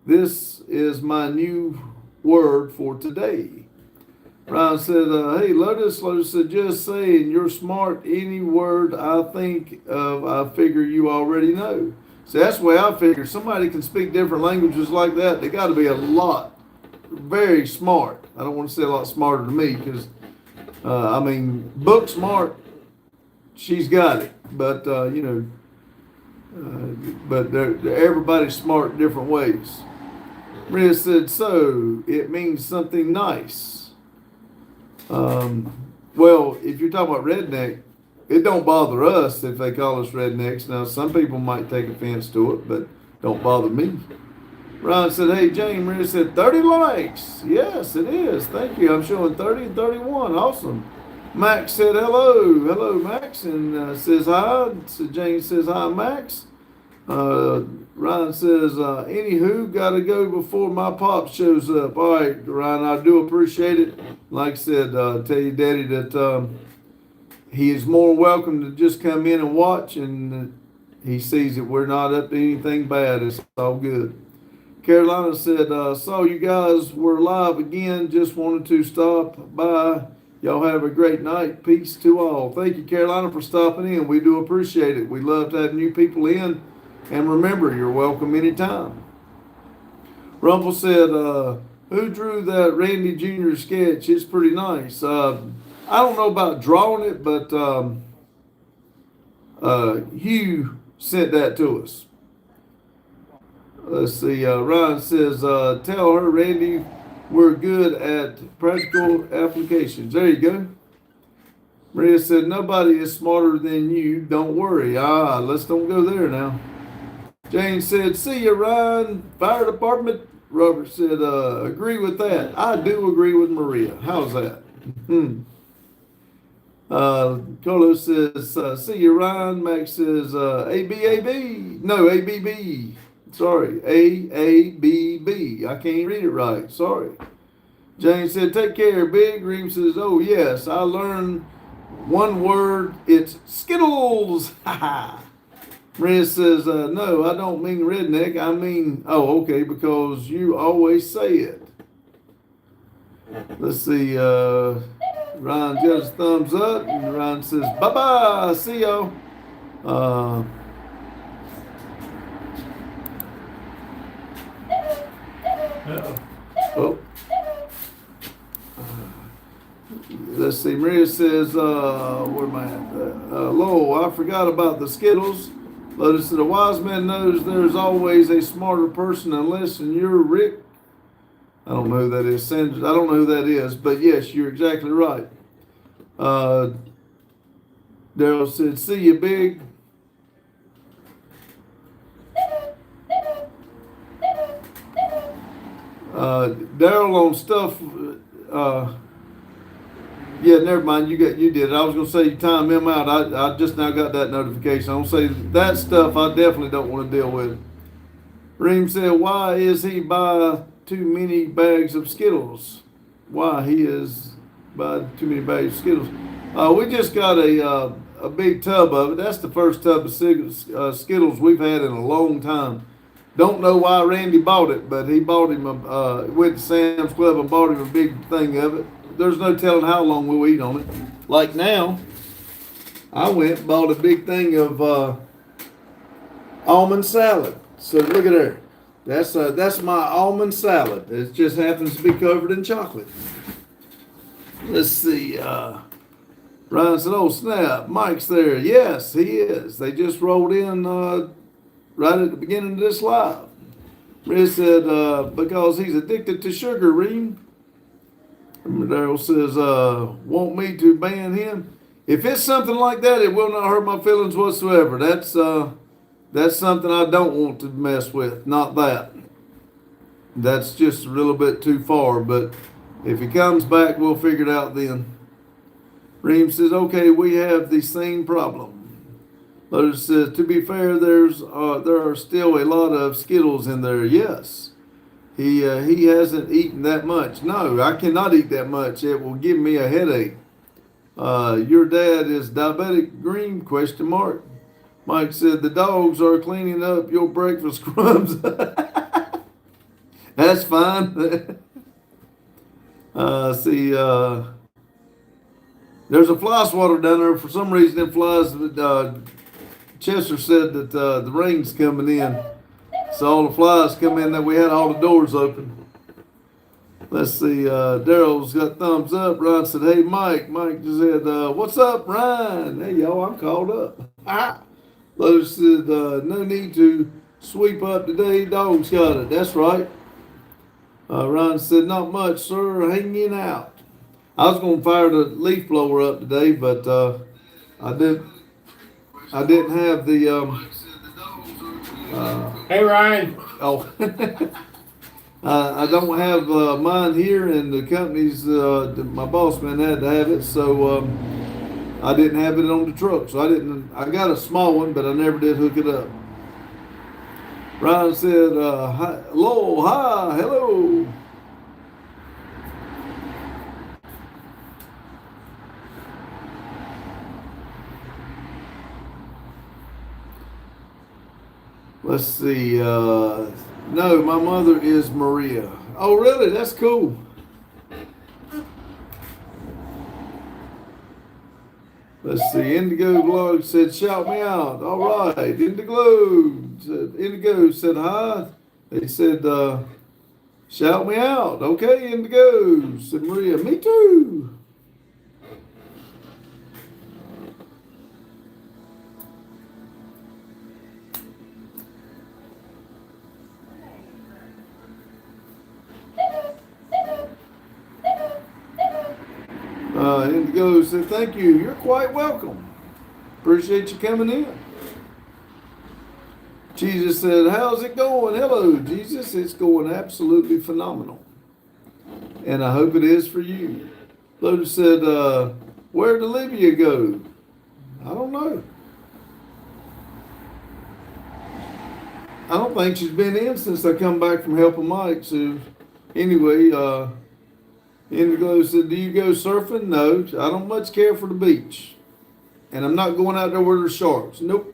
This is my new word for today. Ryan said, hey, Lotus. Lotus said, just saying, you're smart. Any word I think of, I figure you already know. So that's the way I figure. Somebody can speak different languages like that. They got to be very smart. I don't want to say a lot smarter than me because, book smart, she's got it. But, but everybody's smart in different ways. Maria said, so it means something nice. Well, if you're talking about redneck, it don't bother us if they call us rednecks. Now, some people might take offense to it, but don't bother me. Ryan said, hey, Jane. Maria said, 30 likes. Yes, it is. Thank you. I'm showing 30 and 31. Awesome. Max said, hello. Hello, Max. And says hi. So Jane says, hi, Max. Ryan says, anywho, got to go before my pop shows up. All right, Ryan, I do appreciate it. Like I said, tell your daddy that he is more welcome to just come in and watch, and he sees that we're not up to anything bad. It's all good. Carolina said, saw you guys were live again. Just wanted to stop by. Y'all have a great night. Peace to all. Thank you, Carolina, for stopping in. We do appreciate it. We love to have new people in. And remember, you're welcome anytime. Rumple said, who drew that Randy Jr. sketch? It's pretty nice. I don't know about drawing it, but Hugh sent that to us. Let's see. Ryan says, tell her, Randy, we're good at practical applications. There you go. Maria said, nobody is smarter than you. Don't worry. Let's don't go there now. Jane said, see you, Ryan. Fire department. Robert said, agree with that. I do agree with Maria. How's that? Carlos says, see you, Ryan. Max says, ABAB. No, ABB. Sorry, AABB. I can't read it right. Sorry. Jane said, take care, Big. Reem says, oh, yes, I learned one word. It's Skittles. Ha ha. Maria says, no, I don't mean redneck. I mean, oh, okay, because you always say it. Let's see. Ryan gives a thumbs up, and Ryan says, bye-bye. See y'all. Oh. Let's see. Maria says, where am I at? Lowell, I forgot about the Skittles. Lotus said, a wise man knows there's always a smarter person unless and you're Rick. I don't know who that is. Sandra, I don't know who that is, but yes, you're exactly right. Daryl said, see you, Big. Daryl on stuff, yeah, never mind. You did it. I was gonna say you time him out. I just now got that notification. I'm gonna say that stuff I definitely don't want to deal with. Reem said, why is he buy too many bags of Skittles? Why he is buy too many bags of Skittles? We just got a big tub of it. That's the first tub of Skittles we've had in a long time. Don't know why Randy bought it, but he bought him went to Sam's Club and bought him a big thing of it. There's no telling how long we'll eat on it. Like now, I went and bought a big thing of almond salad. So look at there. That's my almond salad. It just happens to be covered in chocolate. Let's see. Ryan said, oh, snap. Mike's there. Yes, he is. They just rolled in right at the beginning of this live. Riz said, because he's addicted to sugar, Reem. Daryl says, want me to ban him? If it's something like that, it will not hurt my feelings whatsoever. That's something I don't want to mess with. Not that. That's just a little bit too far. But if he comes back, we'll figure it out then. Reem says, okay, we have the same problem. Lotus says, to be fair, there are still a lot of Skittles in there. Yes. He hasn't eaten that much. No, I cannot eat that much. It will give me a headache. Your dad is diabetic green, ? Mike said, the dogs are cleaning up your breakfast crumbs. That's fine. See, there's a fly swatter down there. For some reason, it flies. Chester said that the rain's coming in. So all the flies come in that we had all the doors open. Let's see, Daryl's got thumbs up. Ryan said, hey, Mike. Mike just said, what's up, Ryan? Hey, y'all, I'm called up. Lotus said, no need to sweep up today. Dog's got it. That's right. Ryan said, not much, sir. Hanging out. I was going to fire the leaf blower up today, but I didn't have the... Hey, Ryan. Oh, I don't have mine here, and the company's my boss man had to have it, so I didn't have it on the truck. So I got a small one, but I never did hook it up. Ryan said, hi, hello, hi, hello. Let's see. No, my mother is Maria. Oh, really? That's cool. Let's see. Indigo Glow said, "Shout me out." All right. Indigo said hi. They said, "Shout me out." Okay, Indigo said Maria. Me too. Indigo said, "Thank you. You're quite welcome. Appreciate you coming in." Jesus said, "How's it going?" Hello, Jesus. It's going absolutely phenomenal. And I hope it is for you. Lotus said, "Where'd Olivia go?" I don't know. I don't think she's been in since I come back from helping Mike. So anyway, Indigo said, "Do you go surfing?" No, I don't much care for the beach. And I'm not going out there where there's sharks. Nope.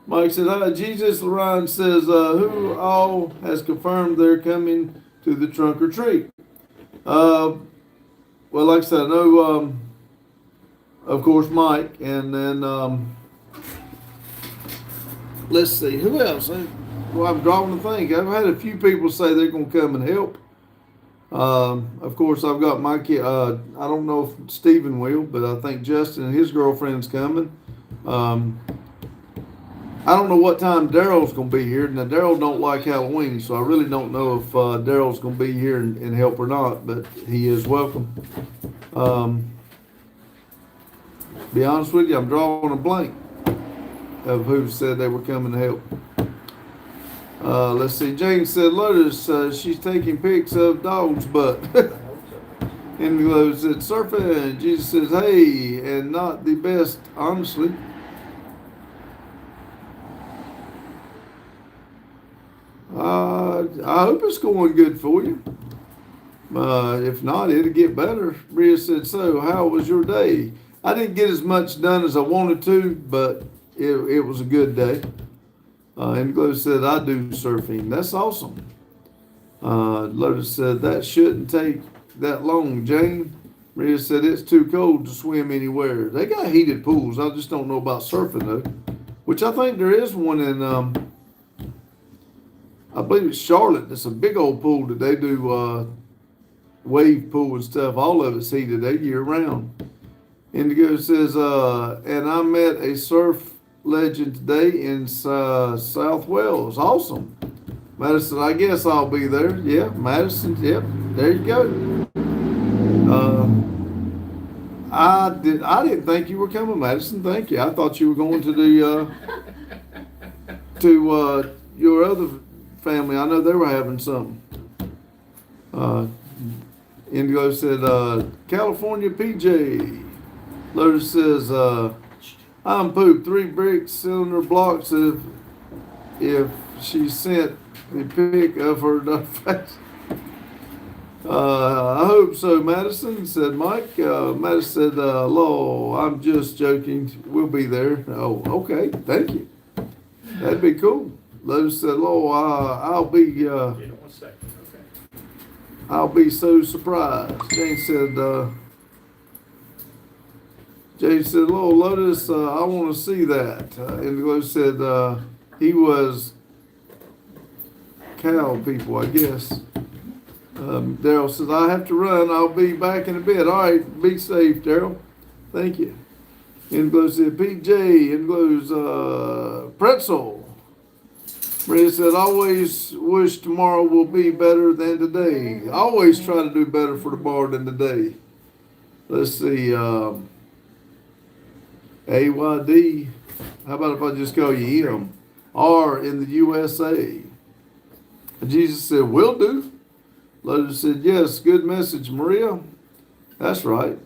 Mike said, "Hi, Jesus." Ryan says, "Who all has confirmed they're coming to the trunk or treat?" Well, like I said, I know, of course, Mike. And then, let's see, who else? Well, I'm drawing to think. I've had a few people say they're going to come and help. Of course, I've got my kid. I don't know if Stephen will, but I think Justin and his girlfriend's coming. I don't know what time Daryl's going to be here. Now, Daryl don't like Halloween, so I really don't know if Daryl's going to be here and help or not, but he is welcome. Be honest with you, I'm drawing a blank of who said they were coming to help. Let's see. Jane said, "Lotus, she's taking pics of dog's butt." Indigo said, "Surfing." Jesus says, "Hey," and not the best, honestly. I hope it's going good for you. If not, it'll get better. Bria said, "So, how was your day?" I didn't get as much done as I wanted to, but it was a good day. Indigo said, "I do surfing." That's awesome. Lotus said, "That shouldn't take that long, Jane." Maria said, "It's too cold to swim anywhere." They got heated pools. I just don't know about surfing, though. Which I think there is one in, I believe it's Charlotte. It's a big old pool that they do wave pool and stuff. All of it's heated. They year round. Indigo says, "And I met a surf legend today in South Wales." Awesome. Madison, I guess I'll be there. Yeah, Madison. Yep, there you go. I didn't think you were coming, Madison. Thank you. I thought you were going to the your other family. I know they were having something. Indigo said, "California PJ." Lotus says, "I'm poop 3 brick cylinder blocks if she sent the pic of her face." I hope so, Madison, said Mike. Madison said, "Lol, I'm just joking. We'll be there." Oh, okay. Thank you. That'd be cool. Lotus said, "Lol, I'll be, I'll be so surprised." Jane said, "Lol, Lotus, I want to see that." Indigo said, he was cow people, I guess. Daryl says, "I have to run. I'll be back in a bit." All right, be safe, Daryl. Thank you. Indigo said, "PJ." Indigo's pretzel. Maria said, "Always wish tomorrow will be better than today." I always try to do better for tomorrow than today. Let's see. AYD. How about if I just call you M? R in the USA. Jesus said, "Will do." Lotus said, "Yes, good message, Maria." That's right.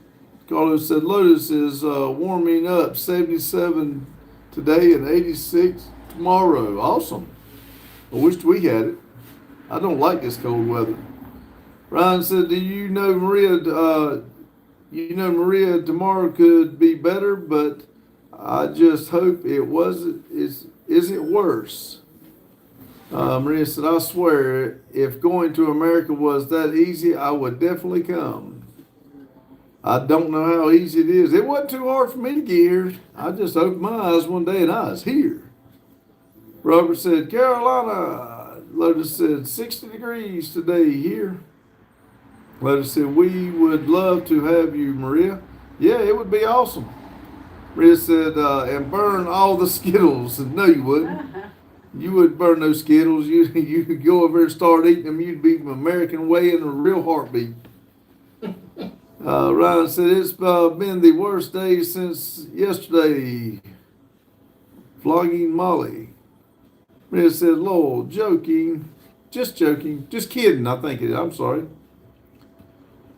Carlos said, "Lotus is warming up 77 today and 86 tomorrow." Awesome. I wished we had it. I don't like this cold weather. Ryan said, "Do you know Maria? Maria tomorrow could be better, but I just hope it wasn't. Is it worse?" Maria said, I swear, if going to America was that easy, I would definitely come. I don't know how easy it is. It wasn't too hard for me to get here. I just opened my eyes one day and I was here. Robert said, Carolina. Lotus said, 60 degrees today here. Lotus said, we would love to have you, Maria. Yeah, it would be awesome. Maria said, and burn all the Skittles. No, you wouldn't. You wouldn't burn those Skittles. You could go over and start eating them. You'd be American way in a real heartbeat. Ryan said, it's been the worst day since yesterday. Flogging Molly. Maria said, Lowell, joking. Just kidding, I think it is. I'm sorry.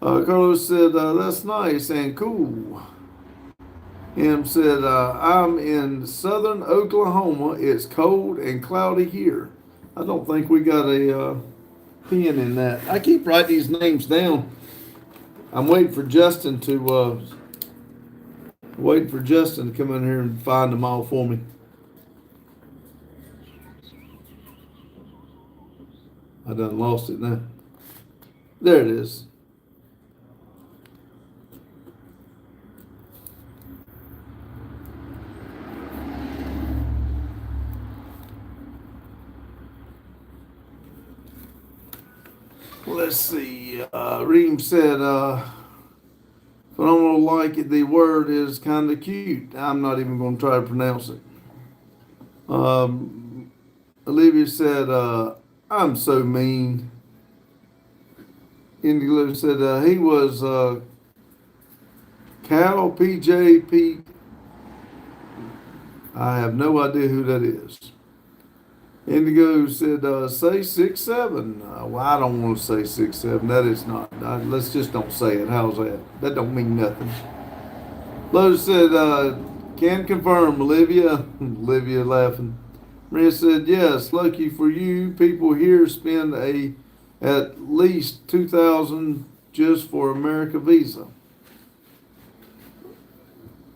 Carlos said, that's nice and cool. Him said, I'm in southern Oklahoma. It's cold and cloudy here. I don't think we got a pen in that. I keep writing these names down. I'm waiting for Justin to come in here and find them all for me. I done lost it now. There it is. Let's see. Reem said, phenomenal like it. The word is kind of cute. I'm not even going to try to pronounce it. Olivia said, I'm so mean. Indigo said, he was Cal PJ Pete. I have no idea who that is. Indigo said, say 6'7". Well, I don't want to say 6'7". That is not. Let's just don't say it. How's that? That don't mean nothing. Lotus said, can confirm, Olivia. Olivia laughing. Maria said, yes, lucky for you. People here spend at least $2,000 just for America visa.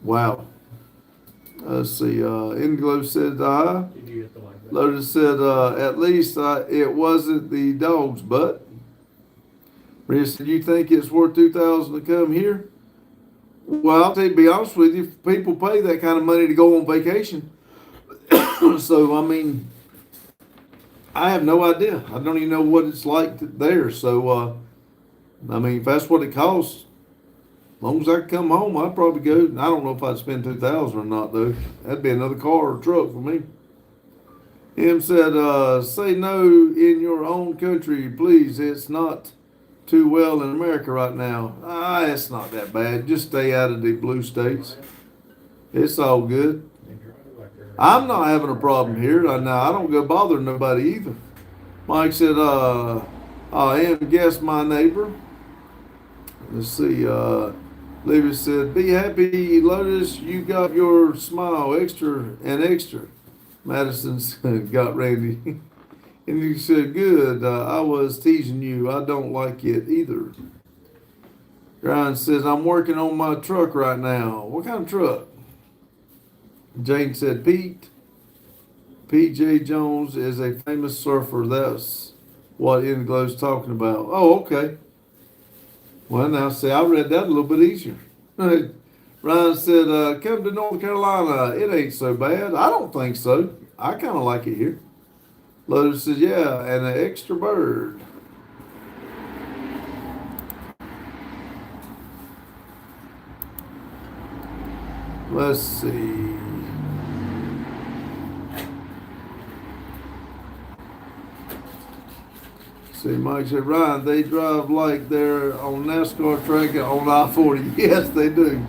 Wow. Let's see. Indigo said, Lotus said, at least it wasn't the dog's butt. Maria said, you think it's worth $2,000 to come here? Well, I'll be honest with you, people pay that kind of money to go on vacation. So, I mean, I have no idea. I don't even know what it's like there. So, I mean, if that's what it costs, as long as I can come home, I'd probably go. I don't know if I'd spend $2,000 or not, though. That'd be another car or truck for me. Him said, say no in your own country, please. It's not too well in America right now. It's not that bad. Just stay out of the blue states. It's all good. I'm not having a problem here. Now, I don't go bother nobody either. Mike said, I am guess my neighbor. Let's see. Levy said, be happy, Lotus. You got your smile extra and extra. Madison's got Randy. And he said, good. I was teasing you. I don't like it either. Ryan says, I'm working on my truck right now. What kind of truck? Jane said, Pete. P.J. Jones is a famous surfer. That's what Indigo's talking about. Oh, okay. Well, now, see, I read that a little bit easier. Ryan said, come to North Carolina. It ain't so bad. I don't think so. I kind of like it here. Lotus says, yeah, and an extra bird. Let's see. See, Mike said, Ryan, they drive like they're on NASCAR track on I-40. Yes, they do.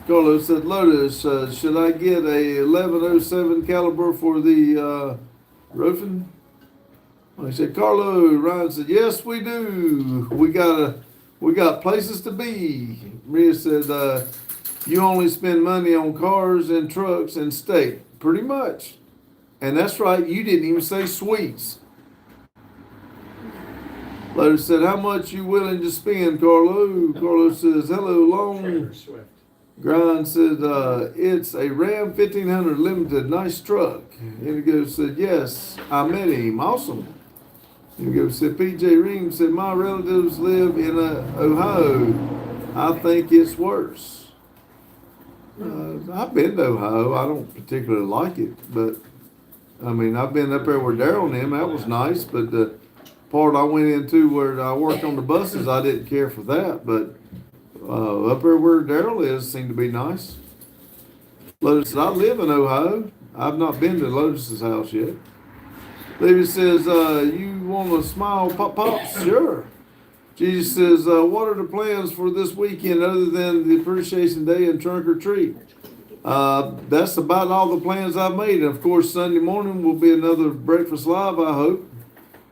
Carlos said, Lotus, should I get a 1107 caliber for the roofing? I said, Carlo. Ryan said, yes, we do. We got places to be. Maria said, you only spend money on cars and trucks and steak. Pretty much. And that's right, you didn't even say sweets. Lotus said, how much you willing to spend, Carlo? Carlo says, hello, Long. Grind said, it's a Ram 1500 Limited, nice truck. Indigo said, yes, I met him, awesome. Indigo said, PJ Ream said, my relatives live in Ohio. I think it's worse. I've been to Ohio. I don't particularly like it, but I mean, I've been up there with Daryl and them. That was nice, but the part I went into where I worked on the buses, I didn't care for that, but up there where Daryl is seemed to be nice. Lotus said, I live in Ohio. I've not been to Lotus's house yet. David says, you want to smile, Pops? Sure. Jesus says, what are the plans for this weekend other than the Appreciation Day and trunk or treat? That's about all the plans I've made. And of course, Sunday morning will be another breakfast live, I hope.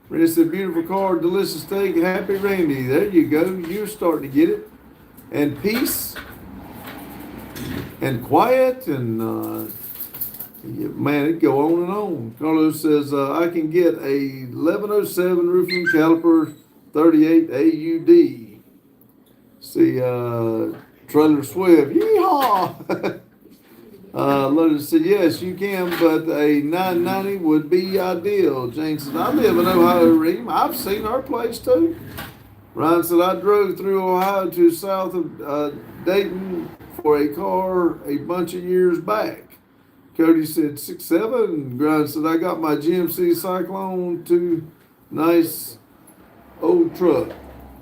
Randy said, beautiful car, delicious steak, happy Randy. There you go. You're starting to get it. And peace and quiet and man, it go on and on. Carlos says I can get a 1107 roofing caliper 38 AUD. See, Trailer Swift, yeehaw! Lotus said yes, you can, but a 990 would be ideal. Jane said I live in Ohio, Ream. I've seen our place too. Ryan said, I drove through Ohio to south of Dayton for a car a bunch of years back. Cody said 6'7". Ryan said, I got my GMC Cyclone 2. Nice old truck.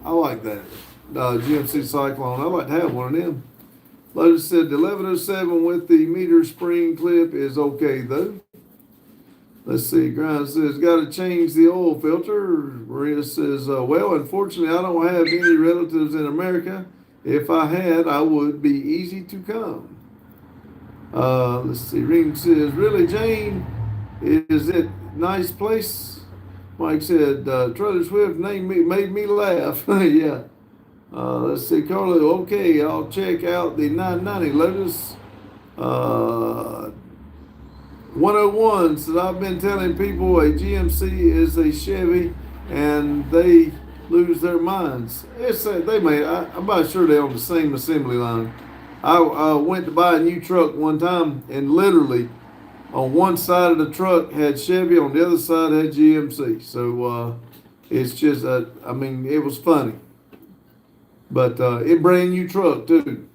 I like that. GMC Cyclone. I like to have one of them. Lotus said, the 1107 with the meter spring clip is okay though. Let's see, Grind says, got to change the oil filter. Maria says, well, unfortunately, I don't have any relatives in America. If I had, I would be easy to come. Let's see, Ring says, really, Jane? Is it nice place? Mike said, Trailer Swift made me laugh. Yeah. Let's see, Carlo, okay, I'll check out the 990 Lotus. 101 said, I've been telling people a GMC is a Chevy and they lose their minds. I'm about sure they're on the same assembly line. I went to buy a new truck one time and literally on one side of the truck had Chevy, on the other side had GMC. So it's just, it was funny. But it brand new truck too.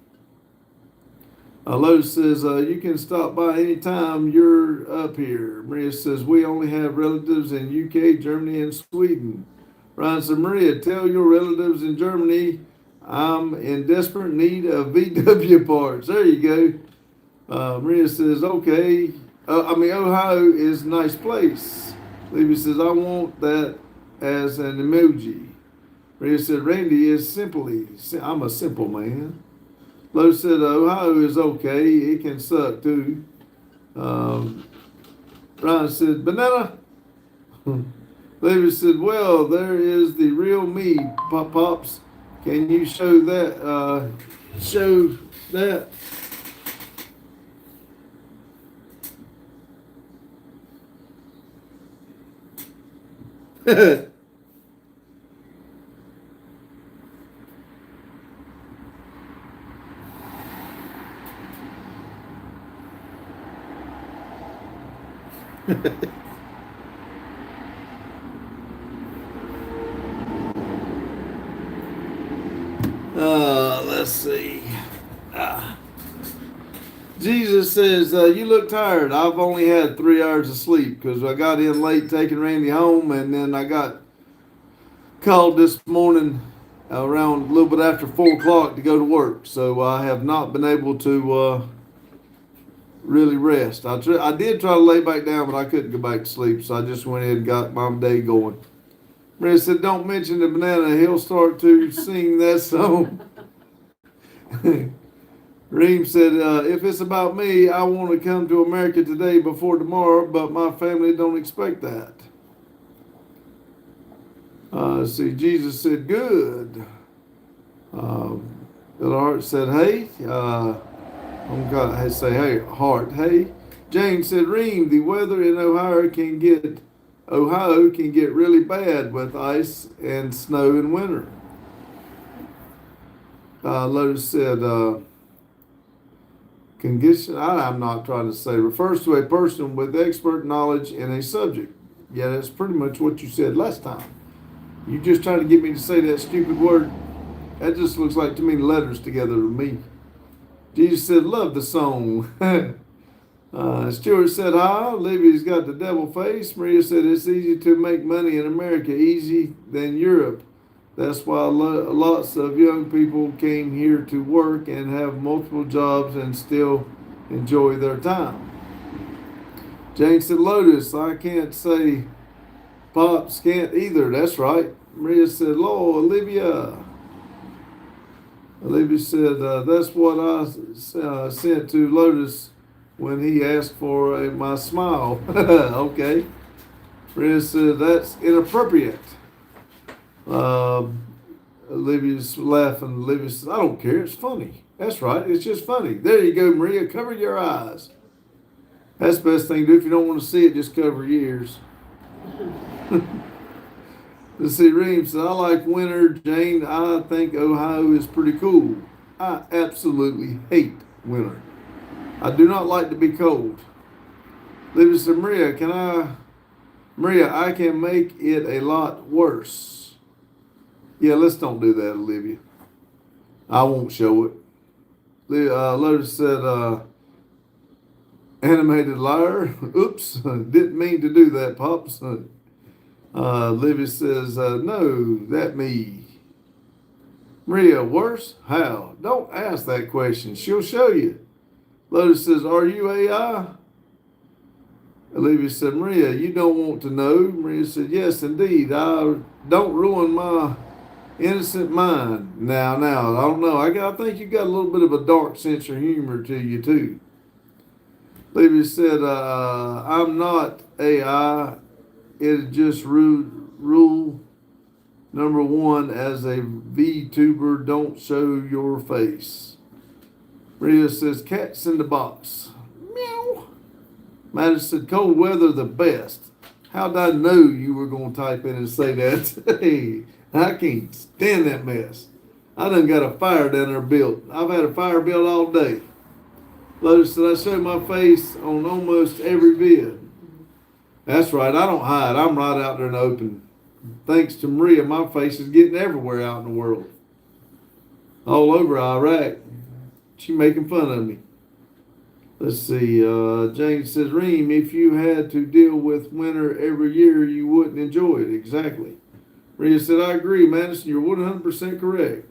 Lotus says, you can stop by anytime you're up here. Maria says, we only have relatives in UK, Germany, and Sweden. Ryan said, Maria, tell your relatives in Germany I'm in desperate need of VW parts. There you go. Maria says, okay. Ohio is a nice place. Levy says, I want that as an emoji. Maria said, Randy is simply, I'm a simple man. Lowe said, Ohio is okay. It can suck too. Ryan said, banana. David said, well, there is the real me, Pops. Can you show that? Show that. Let's see. Jesus says, you look tired. I've only had 3 hours of sleep because I got in late taking Randy home, and then I got called this morning around a little bit after 4 o'clock to go to work. So I have not been able to really rest. I did try to lay back down, but I couldn't go back to sleep. So I just went ahead and got my day going. Maria said, don't mention the banana. He'll start to sing that song. Reem said, if it's about me, I want to come to America today before tomorrow, but my family don't expect that. See, Jesus said, good. Little Heart said, hey. I'm going to say, hey, Heart, hey. Jane said, Reem, the weather in Ohio can get really bad with ice and snow in winter. Lotus said, Condition, I'm not trying to say, refers to a person with expert knowledge in a subject. Yeah, that's pretty much what you said last time. You just trying to get me to say that stupid word. That just looks like too many letters together to me. Jesus said, love the song. Stuart said, hi. Olivia's got the devil face. Maria said, it's easy to make money in America, easy than Europe. That's why lots of young people came here to work and have multiple jobs and still enjoy their time. Jane said, Lotus, I can't say Pops can't either. That's right. Maria said, Lord, Olivia. Olivia said, that's what I sent to Lotus when he asked for my smile. Okay. Maria said, that's inappropriate. Olivia's laughing. Olivia says, I don't care. It's funny. That's right. It's just funny. There you go, Maria. Cover your eyes. That's the best thing to do. If you don't want to see it, just cover your ears. Let's see, Reem says, I like winter. Jane, I think Ohio is pretty cool. I absolutely hate winter. I do not like to be cold. Olivia said, Maria, I can make it a lot worse. Yeah, let's don't do that, Olivia. I won't show it. Lotus said, animated liar. Oops, didn't mean to do that, Pops. Olivia says, no, that me. Maria, worse? How? Don't ask that question. She'll show you. Lotus says, are you AI? Olivia said, Maria, you don't want to know. Maria said, yes, indeed. I don't ruin my innocent mind. Now, I don't know. I think you got a little bit of a dark sense of humor to you, too. Olivia said, I'm not AI. It's just rule number one as a VTuber, don't show your face. Maria says, cats in the box. Meow. Madison said, cold weather the best. How did I know you were going to type in and say that? Hey, I can't stand that mess. I done got a fire down there built. I've had a fire built all day. Lotus said, I show my face on almost every vid. That's right, I don't hide. I'm right out there in the open. Thanks to Maria, my face is getting everywhere out in the world. All over Iraq. She making fun of me. Let's see, Jane says, Reem, if you had to deal with winter every year, you wouldn't enjoy it. Exactly. Maria said, I agree, Madison, you're 100% correct.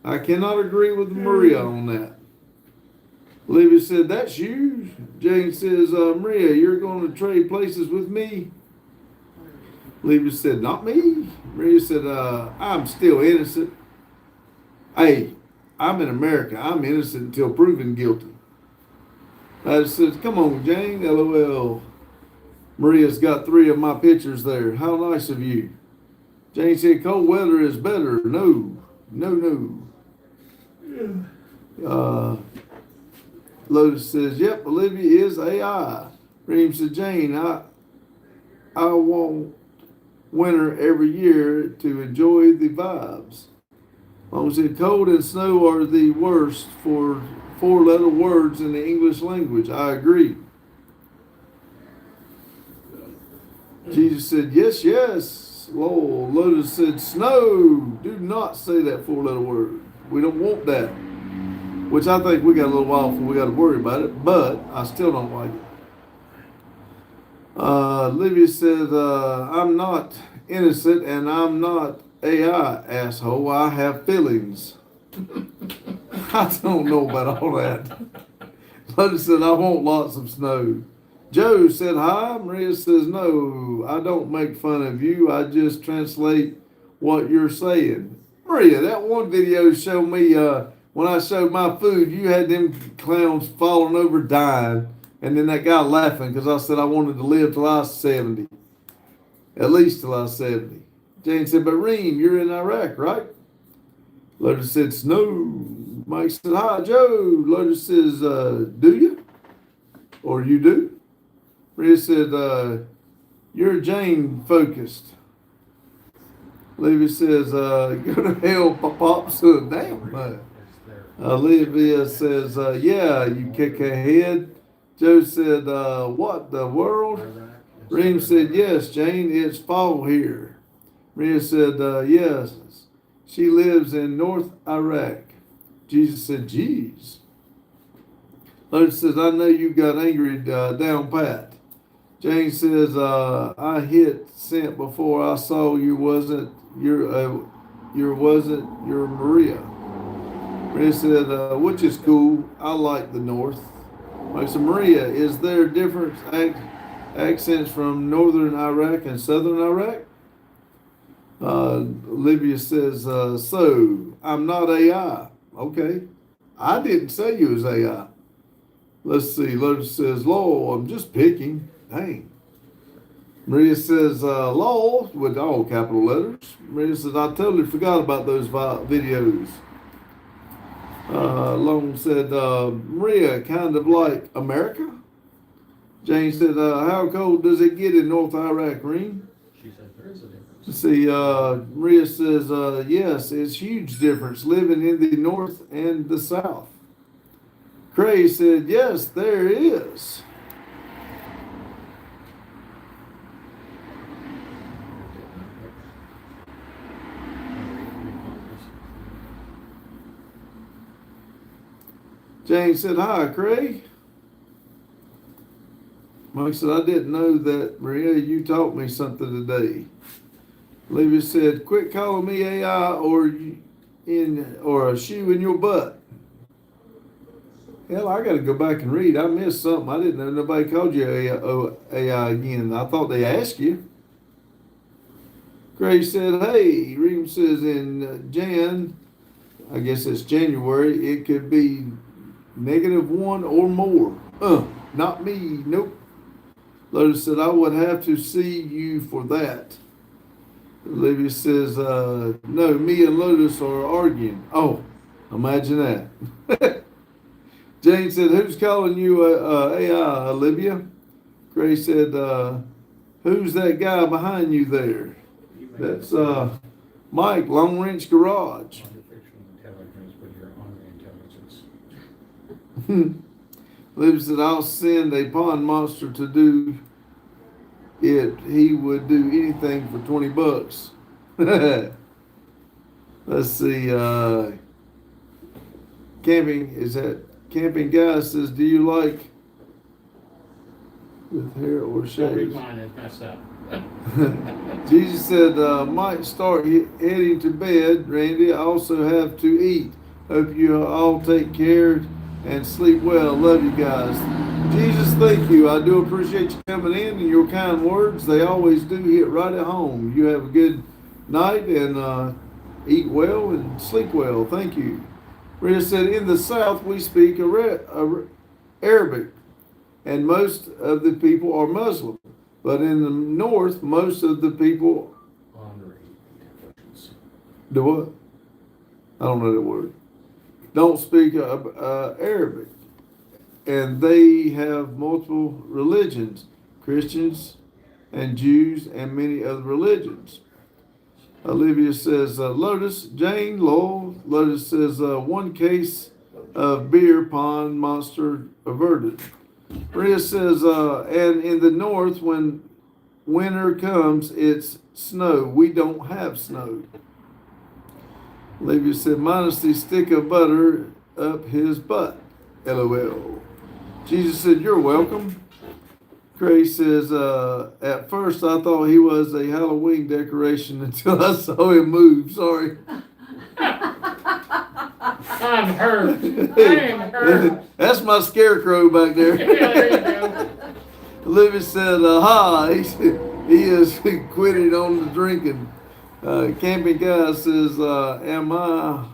I cannot agree with Maria on that. Olivia said, that's you. Jane says, Maria, you're going to trade places with me? Olivia said, not me. Maria said, I'm still innocent. Hey, I'm in America. I'm innocent until proven guilty. I says, come on, Jane, LOL. Maria's got 3 of my pictures there. How nice of you. Jane said, cold weather is better. No. Lotus says, yep, Olivia is AI. Reem said, Jane, I want winter every year to enjoy the vibes. Mom said, cold and snow are the worst for 4-letter words in the English language. I agree. Jesus said, yes. Lord, Lotus said, snow. Do not say that 4-letter word. We don't want that. Which I think we got a little while before we got to worry about it, but I still don't like it. Olivia said, I'm not innocent and I'm not AI, asshole. I have feelings. I don't know about all that. Lotus said, I want lots of snow. Joe said, hi. Maria says, no, I don't make fun of you. I just translate what you're saying. Maria, that one video showed me, when I showed my food, you had them clowns falling over dying, and then that guy laughing because I said I wanted to live till I was 70. At least till I was 70. Jane said, but Reem, you're in Iraq, right? Lotus said, snow. Mike said, hi, Joe. Lotus says, do you? Or you do? Maria said, you're Jane focused. Olivia says, go to hell, Pops. Damn. Olivia says, yeah, you kick ahead. Joe said, what the world? Reem said, yes, Jane, it's fall here. Maria said, yes, she lives in North Iraq. Jesus said, geez. Lotus says, I know you got angry down pat. Jane says, I hit sent before I saw you wasn't your Maria. Maria said, which is cool. I like the North. Like so Maria, is there different accents from Northern Iraq and Southern Iraq? Olivia says, so I'm not AI. Okay. I didn't say you was AI. Let's see. Lotus says, lol, I'm just picking. Dang. Maria says, lol, with all capital letters. Maria says, I totally forgot about those videos. Long said, Maria, kind of like America? Jane said, how cold does it get in North Iraq, Reem? She said there is a difference. See, Maria says, yes, it's huge difference living in the North and the South. Cray said, yes, there is. Jane said, hi, Cray. Mike said, I didn't know that, Maria, you taught me something today. Olivia said, quit calling me AI or a shoe in your butt. Hell, I got to go back and read. I missed something. I didn't know nobody called you AI again. I thought they asked you. Grace said, hey. Reem says in I guess it's January, it could be -1 or more. Not me. Nope. Lotus said, I would have to see you for that. Olivia says, no, me and Lotus are arguing. Oh, imagine that. Jane said, who's calling you AI, Olivia? Grace said, who's that guy behind you there? That's Mike, Long Range Garage. Artificial intelligence with your own intelligence. Olivia said, I'll send a pond monster to do it. He would do anything for $20. Let's see. Camping guy says, do you like with hair or Don't shave? read mine, it's messed up. Jesus said, might start heading to bed. Randy, I also have to eat. Hope you all take care and sleep well. Love you guys. Jesus, thank you. I do appreciate you coming in and your kind words. They always do hit right at home. You have a good night and eat well and sleep well. Thank you. Rita said, in the South, we speak Arabic, and most of the people are Muslim. But in the North, most of the people... Honoring intelligence. Do what? I don't know that word. Don't speak Arabic. And they have multiple religions, Christians and Jews and many other religions. Olivia says, Lotus, Jane, Lowell. Lotus says, 1 case of beer pond monster averted. Maria says, and in the North, when winter comes, it's snow. We don't have snow. Olivia said, minus the stick of butter up his butt. LOL. Jesus said, you're welcome. Grace says, at first I thought he was a Halloween decoration until I saw him move. Sorry. I'm hurt. I'm hurt. That's my scarecrow back there. Yeah, there you go. Olivia said, aha, he is quitting on the drinking. Camping guy says, am I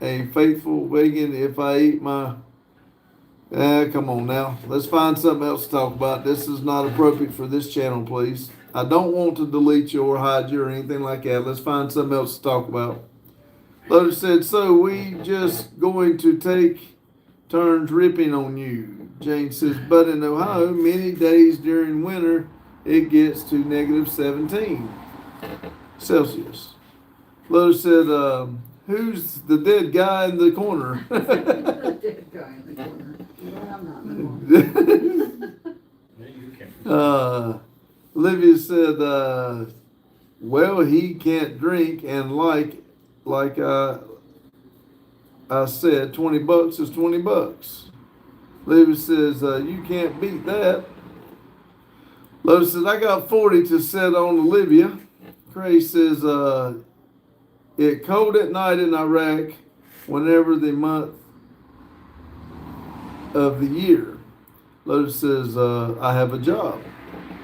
a faithful vegan if I eat my... come on now. Let's find something else to talk about. This is not appropriate for this channel, please. I don't want to delete you or hide you or anything like that. Let's find something else to talk about. Lotus said, so we just going to take turns ripping on you. Jane says, but in Ohio, many days during winter, it gets to -17 Celsius. Lotus said, who's the dead guy in the corner? Dead guy in the corner. Well, I'm not in the corner. Yeah, you can. Olivia said, well, he can't drink, and like I said, $20 is $20. Olivia says, you can't beat that. Lotus says, I got 40 to set on Olivia. Cray says, it cold at night in Iraq whenever the month of the year. Lotus says, I have a job.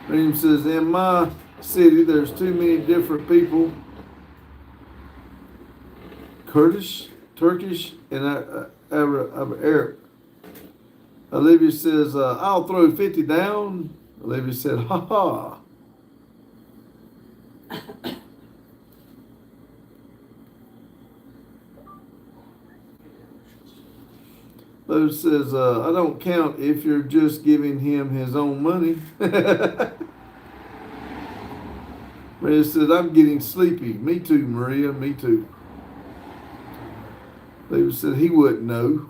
Reem says, in my city, there's too many different people. Kurdish, Turkish, and Arab. Olivia says, I'll throw 50 down. Olivia said, ha ha. Lotus says, I don't count if you're just giving him his own money. Maria says, I'm getting sleepy. Me too, Maria, me too. Lotus said, he wouldn't know.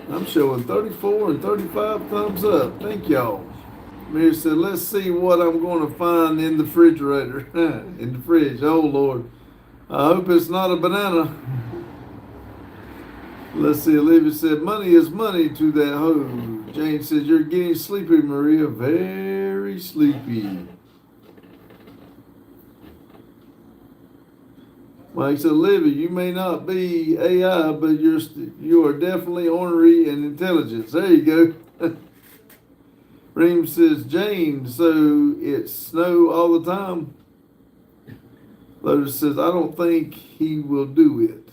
I'm showing 34 and 35 thumbs up. Thank y'all. Mary said, let's see what I'm going to find in the refrigerator. In the fridge. Oh, Lord. I hope it's not a banana. Let's see. Olivia said, money is money to that hoe. Jane says, you're getting sleepy, Maria. Very sleepy. Mike said, Olivia, you may not be AI, but you are definitely ornery and intelligence. There you go. Reem says, Jane, so it's snow all the time? Lotus says, I don't think he will do it.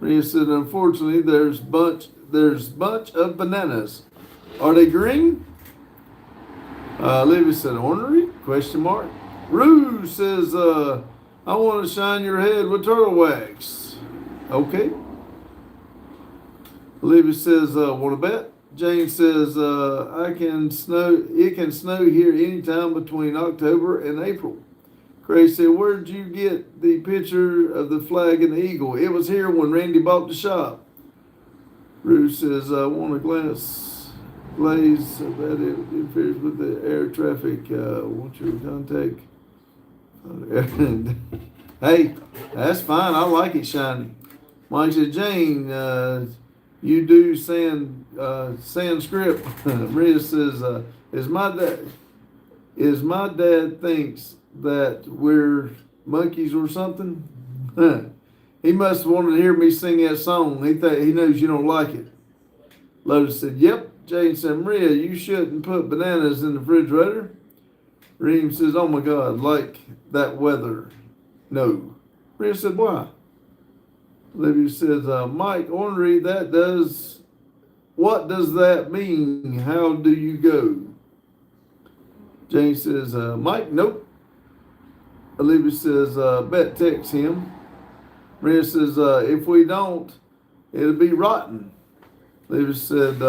Reem said, unfortunately, there's bunch of bananas. Are they green? Olivia said, ornery? Question mark. Rue says, I want to shine your head with turtle wax. Okay. Olivia says, want to bet? Jane says, it can snow here anytime between October and April. Craig said, where'd you get the picture of the flag and the eagle? It was here when Randy bought the shop. Rue says, I want a glaze that it interferes with the air traffic. Want your contact? Hey, that's fine. I like it shiny. Mike said, Jane, you do Sanskrit. Maria says, is my dad thinks that we're monkeys or something? He must have wanted to hear me sing that song. He knows you don't like it. Lotus said, yep. Jane said, Maria, you shouldn't put bananas in the refrigerator. Reem says, oh my God, like that weather. No. Maria said, why? Olivia says, Mike, ornery, what does that mean? How do you go? Jane says, Mike, nope. Olivia says, bet text him. Maria says, if we don't, it'll be rotten. Olivia said,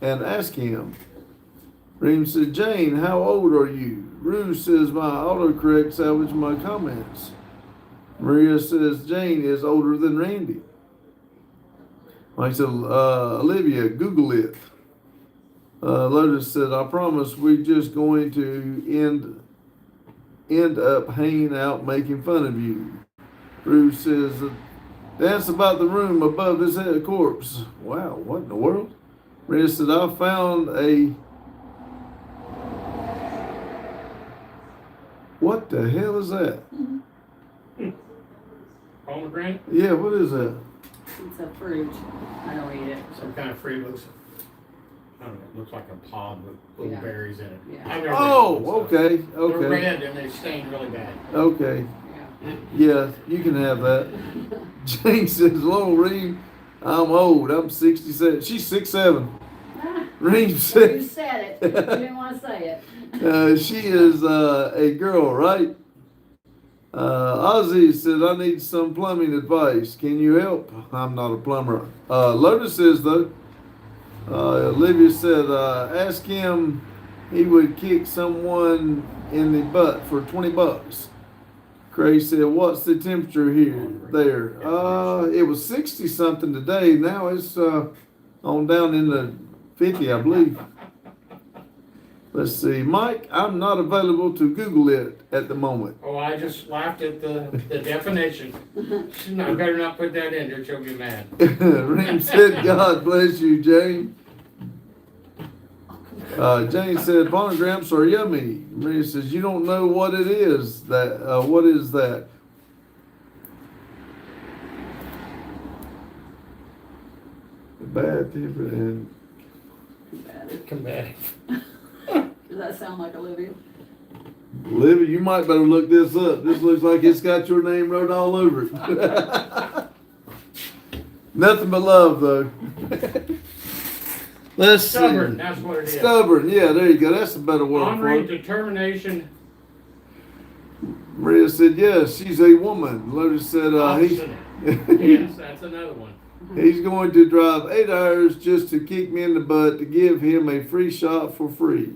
and ask him. Reem said, Jane, how old are you? Rue says, my autocorrect salvaged my comments. Maria says, Jane is older than Randy. I said, Olivia, Google it. Lotus said, I promise we're just going to end up hanging out making fun of you. Rue says, dance about the room above his head corpse. Wow, what in the world? Maria said, I found a... What the hell is that? Pomegranate? Yeah, what is that? It's a fruit. I don't eat it. Some kind of fruit looks, I don't know, it looks like a pod with little Yeah. berries in it. Yeah. I've never Oh, eaten those stuff. okay, They're okay, red and they stain really bad. okay. Yeah. Yeah, you can have that. Jane says, Lord Reem, I'm old. I'm 67. She's 6'7". Reem You says, said it. You didn't want to say it. she is a girl, right? Ozzy said, I need some plumbing advice. Can you help? I'm not a plumber. Lotus says, though, Olivia said, ask him he would kick someone in the butt for $20. Craig said, what's the temperature here, there? It was 60 something today. Now it's, on down in the 50, I believe. Let's see. Mike, I'm not available to Google it at the moment. Oh, I just laughed at the definition. I better not put that in there, she'll get mad. Reem said, God bless you, Jane. Jane said, phonograms are yummy. Maria says, you don't know what it is. What is that? Bad temper and Combative. Does that sound like Olivia? Olivia, you might better look this up. This looks like it's got your name wrote all over it. Nothing but love, though. Let's Stubborn, see. that's what it is. Stubborn, yeah, there you go. That's a better word for Honoring it. determination, Maria said, yes, she's a woman. Lotus said, obstinate. Yes, that's another one. he's going to drive 8 hours just to kick me in the butt to give him a free shot for free.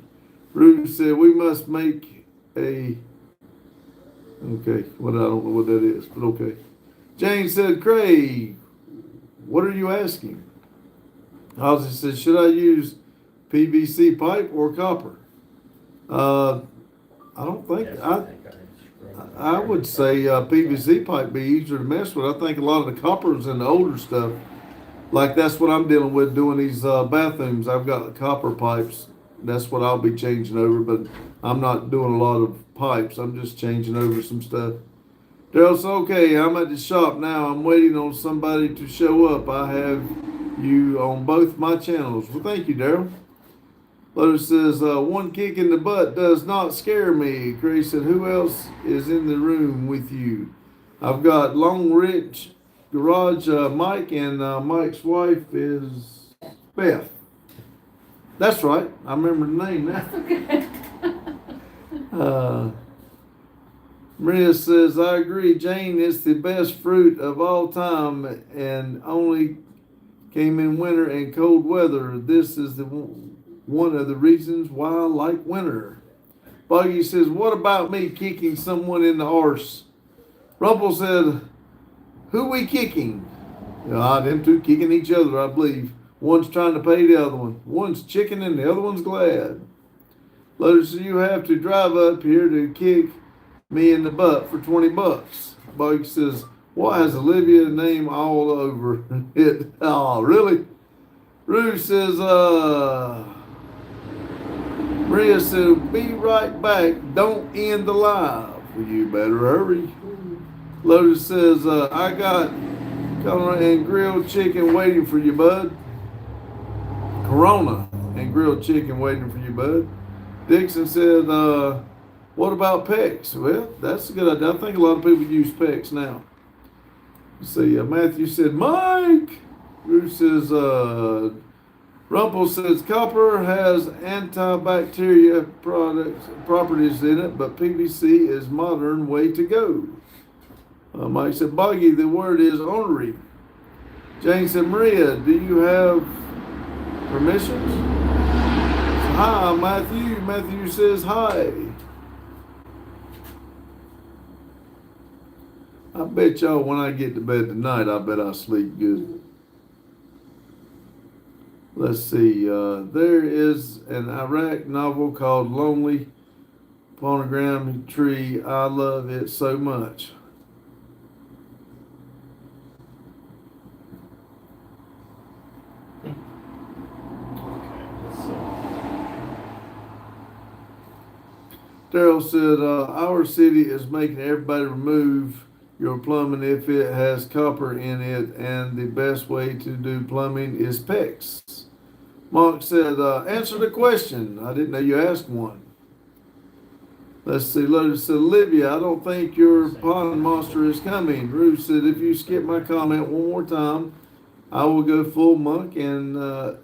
Ruth said, we must make a... Okay, well, I don't know what that is, but okay. Jane said, Craig, what are you asking? Ozzy said, should I use PVC pipe or copper? I don't think, I would say PVC pipe be easier to mess with. I think a lot of the coppers and the older stuff, like that's what I'm dealing with doing these bathrooms. I've got copper pipes. That's what I'll be changing over, but I'm not doing a lot of pipes. I'm just changing over some stuff. Daryl said, okay, I'm at the shop now. I'm waiting on somebody to show up. I have you on both my channels. Well, thank you, Daryl. Lotus says, one kick in the butt does not scare me. Craig said, who else is in the room with you? I've got Long Rich Garage Mike, and Mike's wife is Beth. That's right. I remember the name now. Maria says, I agree. Jane is the best fruit of all time and only came in winter and cold weather. This is one of the reasons why I like winter. Buggy says, what about me kicking someone in the arse? Rumple said, who we kicking? Them two kicking each other, I believe. One's trying to pay the other one. One's chicken and the other one's glad. Lotus says, you have to drive up here to kick me in the butt for $20. Buggy says, why has Olivia name all over it? Oh, really? Rue says, Maria said, be right back. Don't end the live. Well, you better hurry. Lotus says, I got Corona and grilled chicken waiting for you, bud. Corona and grilled chicken waiting for you, bud. Dixon said, what about PEX? Well, that's a good idea. I think a lot of people use PEX now. Let's see, Matthew said, Mike. Ruth says, Rumple says, copper has antibacterial properties in it, but PVC is modern way to go. Mike said, Boggy, the word is ornery. Jane said, Maria, do you have permissions? Hi, Matthew. Matthew says, hi. I bet y'all when I get to bed tonight, I bet I sleep good. Let's see, there is an Iraq novel called Lonely Phonogram Tree. I love it so much. Daryl said, our city is making everybody remove your plumbing if it has copper in it, and the best way to do plumbing is PEX. Mark said, answer the question. I didn't know you asked one. Let's see, Lotus said, Olivia, I don't think your pond monster is coming. Ruth said, if you skip my comment one more time, I will go full monk and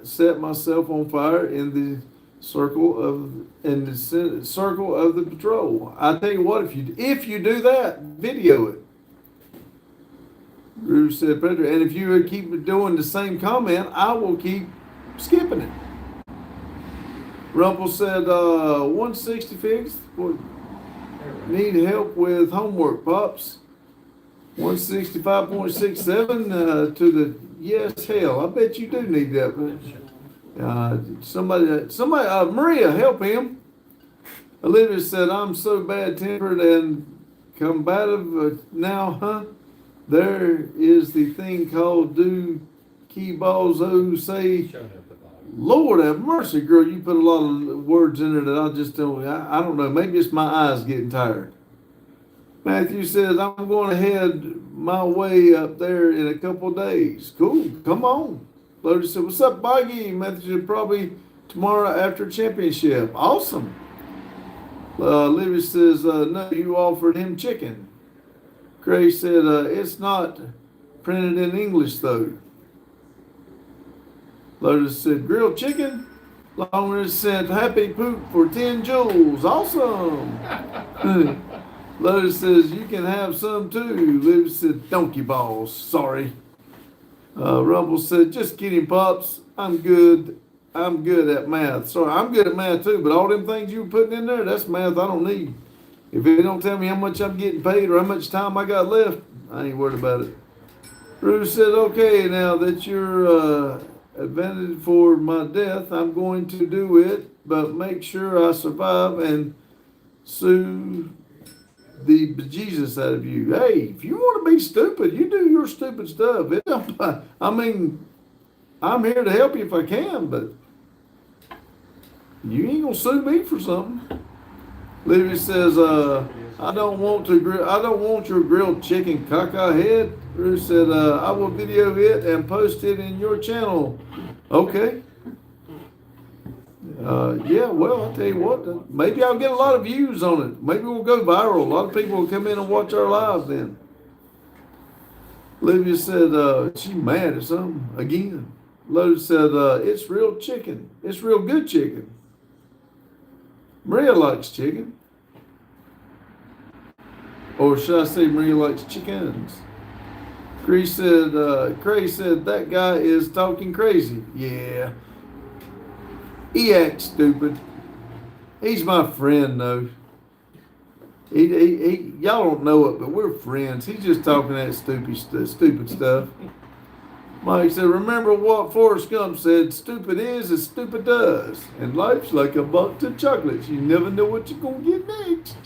set myself on fire in the circle of the patrol. I tell you what, if you do that, video it. Rue said, Predator, and if you keep doing the same comment, I will keep skipping it. Rumple said, 160 fixed. Need help with homework, Pops. 165.67 to the yes, hell. I bet you do need that. Somebody, Maria, help him. Olivia said, I'm so bad-tempered and combative now, huh? There is the thing called do key balls, say, Shut up about it. Lord have mercy, girl. You put a lot of words in there that I just don't, I don't know. Maybe it's my eyes getting tired. Matthew says, I'm going to head my way up there in a couple of days. Cool. Come on. Lotus said, what's up, Boggy? Matthew said, probably tomorrow after championship. Awesome. Livy says, no, you offered him chicken. Craig said, it's not printed in English, though. Lotus said, grilled chicken? Longer said, happy poop for 10 joules. Awesome. Lotus says, you can have some too. Livy said, donkey balls. Sorry. Rumble said, just kidding, Pops. I'm good at math. Sorry, I'm good at math too, but all them things you were putting in there, that's math I don't need. If it don't tell me how much I'm getting paid or how much time I got left, I ain't worried about it. Bruce said, okay, now that you're advantage for my death, I'm going to do it, but make sure I survive and sue the bejesus out of you. Hey, if you want to be stupid, you do your stupid stuff. I mean, I'm here to help you if I can, but you ain't gonna sue me for something. Livy says, I don't want your grilled chicken caca head. Ruth said, I will video it and post it in your channel. Okay. Yeah, well, I'll tell you what, maybe I'll get a lot of views on it. Maybe we'll go viral. A lot of people will come in and watch our lives then. Olivia said, she's mad at something again. Lotus said, it's real chicken. It's real good chicken. Maria likes chicken. Or should I say Maria likes chickens? Craig said, that guy is talking crazy. Yeah. He acts stupid. He's my friend, though. Y'all don't know it, but we're friends. He's just talking that stupid stuff. Mike said, remember what Forrest Gump said, stupid is as stupid does. And life's like a box of chocolates. You never know what you're going to get next.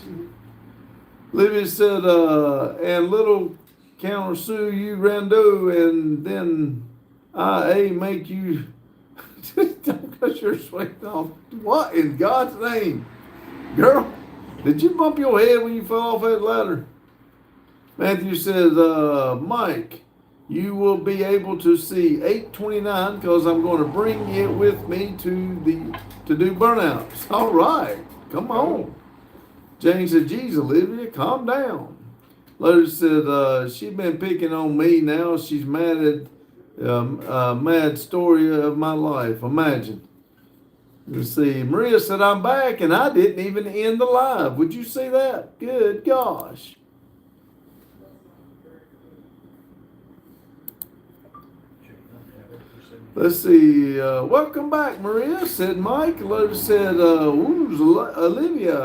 Livy said, and little counter sue you rando, and then IA make you don't cut your sweat off. What in God's name? Girl, did you bump your head when you fell off that ladder? Matthew says, Mike, you will be able to see 829 because I'm going to bring it with me to do burnouts. All right, come on. Jane said, geez, Olivia, calm down. Lotus said, she's been picking on me now. She's mad at mad story of my life. Imagine. Let's see. Maria said, I'm back and I didn't even end the live. Would you see that? Good gosh. Let's see. Welcome back, Maria, said Mike. Lotus said, who's Olivia?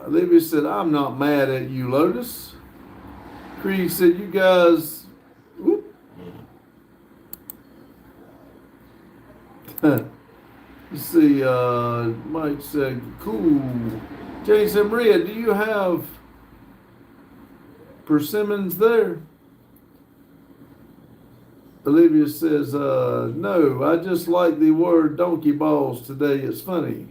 Olivia said, I'm not mad at you, Lotus. Creed said, you guys, whoop. Let's see, Mike said, cool. Jane said, Maria, do you have persimmons there? Olivia says, no, I just like the word donkey balls today. It's funny.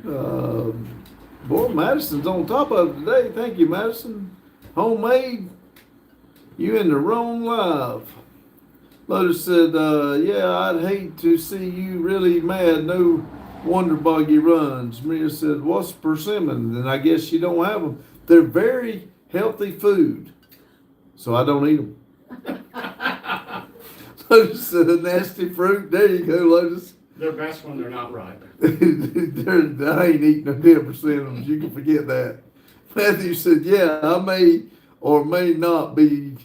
Boy, Madison's on top of it today. Thank you, Madison. Homemade. You in the wrong live. Lotus said, yeah, I'd hate to see you really mad. No wonder Boggy runs. Maria said, what's persimmon? And I guess you don't have them. They're very healthy food. So I don't eat them. Lotus said, a nasty fruit. There you go, Lotus. They're best when they're not ripe. I ain't eating no 10% of them. You can forget that. Matthew said, yeah, I may or may not be,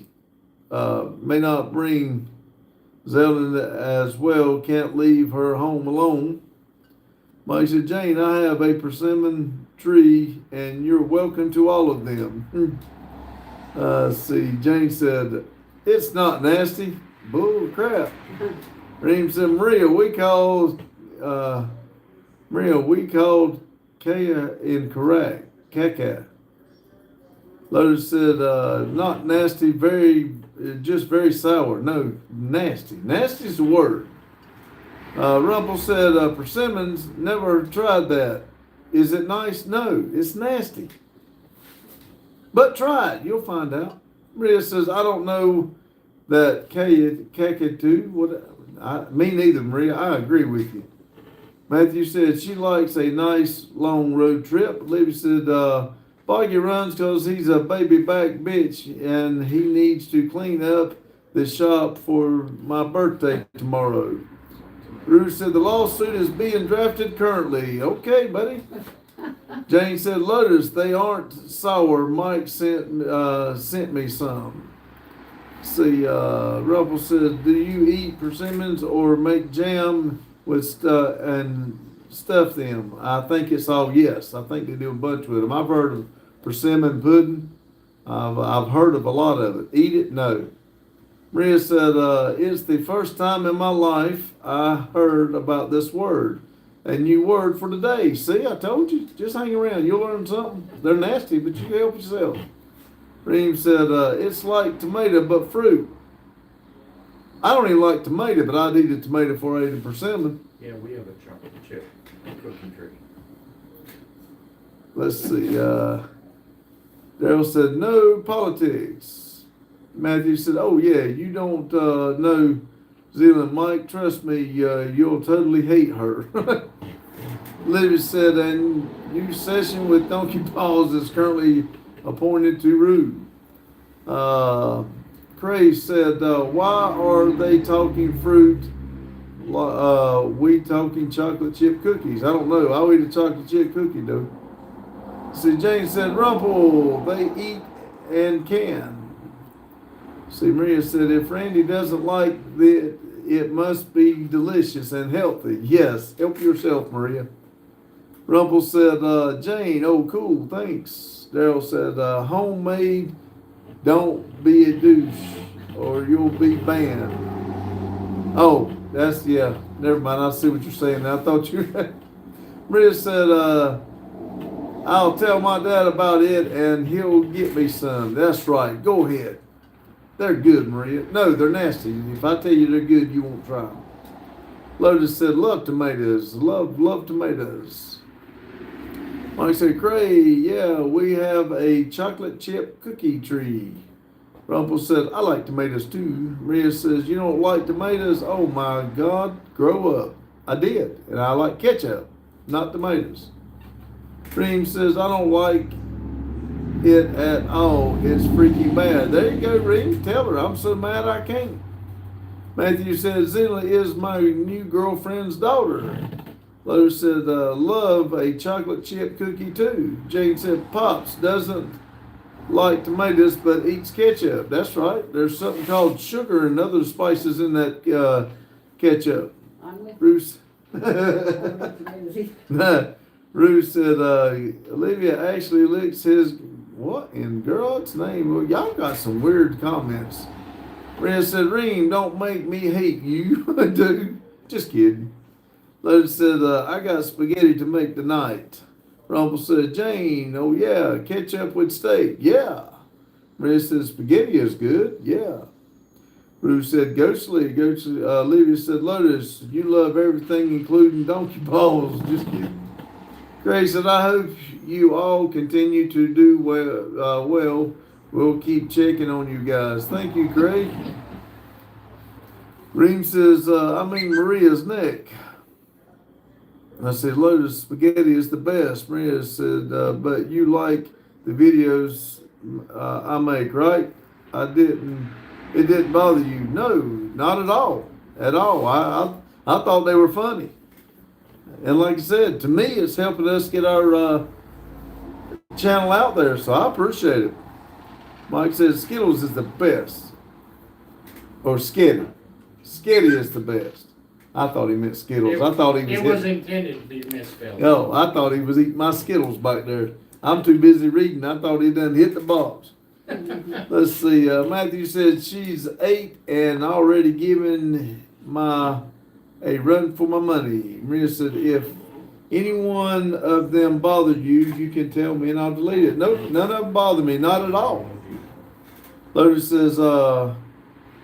may not bring Zelda as well. Can't leave her home alone. Mike said, Jane, I have a persimmon tree and you're welcome to all of them. See, Jane said, it's not nasty. Bull crap. Reem said, Maria, we called Kaya incorrect. Kaka. Lotus said, not nasty, just very sour. No, nasty. Nasty is the word. Rumpel said, persimmons, never tried that. Is it nice? No, it's nasty. But try it, you'll find out. Maria says, I don't know that Kakatu, me neither, Maria. I agree with you. Matthew said she likes a nice long road trip. Libby said, Boggy runs because he's a baby back bitch and he needs to clean up the shop for my birthday tomorrow. Ruth said, the lawsuit is being drafted currently. Okay, buddy. Jane said, Lotus, they aren't sour. Mike sent me some. See, Ruffle said, do you eat persimmons or make jam with and stuff them? I think it's all yes. I think they do a bunch with them. I've heard of persimmon pudding. I've heard of a lot of it. Eat it? No. Maria said, it's the first time in my life I heard about this word. A new word for today. See, I told you. Just hang around. You'll learn something. They're nasty, but you can help yourself. Reem said, it's like tomato, but fruit. I don't even like tomato, but I'd eat a tomato before I ate a persimmon. Yeah, we have a chocolate chip cookie tree. Let's see. Daryl said, no politics. Matthew said, oh, yeah, you don't know Zealand. Mike, trust me, you'll totally hate her. Livy said, a new session with Donkey Paws is currently appointed to Rude. Cray said, why are they talking fruit? We talking chocolate chip cookies. I don't know. I'll eat a chocolate chip cookie though. See, Jane said, Rumple, they eat and can. See, Maria said, if Randy doesn't like it, it must be delicious and healthy. Yes, help yourself, Maria. Rumple said, Jane, oh, cool, thanks. Daryl said, homemade, don't be a douche or you'll be banned. Oh, that's, yeah, never mind. I see what you're saying now. I thought you Maria said, I'll tell my dad about it and he'll get me some. That's right. Go ahead. They're good, Maria. No, they're nasty. If I tell you they're good, you won't try them. Lotus said, love tomatoes. Love tomatoes. Mike said, Cray, yeah, we have a chocolate chip cookie tree. Rumpel said, I like tomatoes too. Maria says, you don't like tomatoes? Oh my God, grow up. I did, and I like ketchup, not tomatoes. Dream says, I don't like it at all. It's freaking bad. There you go, Reem. Tell her I'm so mad I can't. Matthew said, Zilla is my new girlfriend's daughter. Lotus said, love a chocolate chip cookie too. Jane said, Pops doesn't like tomatoes but eats ketchup. That's right. There's something called sugar and other spices in that ketchup. I'm with Bruce. I don't like tomatoes either. Ruth said, Olivia actually licks his, what in God's name? Well, y'all got some weird comments. Red said, Reem, don't make me hate you, dude. Just kidding. Lotus said, I got spaghetti to make tonight. Rumble said, Jane, oh yeah, ketchup with steak. Yeah. Red said, spaghetti is good. Yeah. Ruth said, Ghostly. Olivia said, Lotus, you love everything, including donkey balls. Just kidding. Grace said, I hope you all continue to do well. We'll keep checking on you guys. Thank you, Craig. Reem says, Maria's neck. I said, Lotus, spaghetti is the best. Maria said, but you like the videos I make, right? I didn't it didn't bother you. No, not at all. At all. I thought they were funny. And like I said, to me, it's helping us get our channel out there, so I appreciate it. Mike says Skittles is the best. Or Skitty. Skitty is the best. I thought he meant Skittles. I thought he was. It was intended to be misspelled. Oh, I thought he was eating my Skittles back there. I'm too busy reading. I thought he done hit the box. Let's see. Matthew said she's 8 and already given a run for my money. Maria said, if any one of them bothered you, you can tell me and I'll delete it. Nope, none of them bother me. Not at all. Lotus says,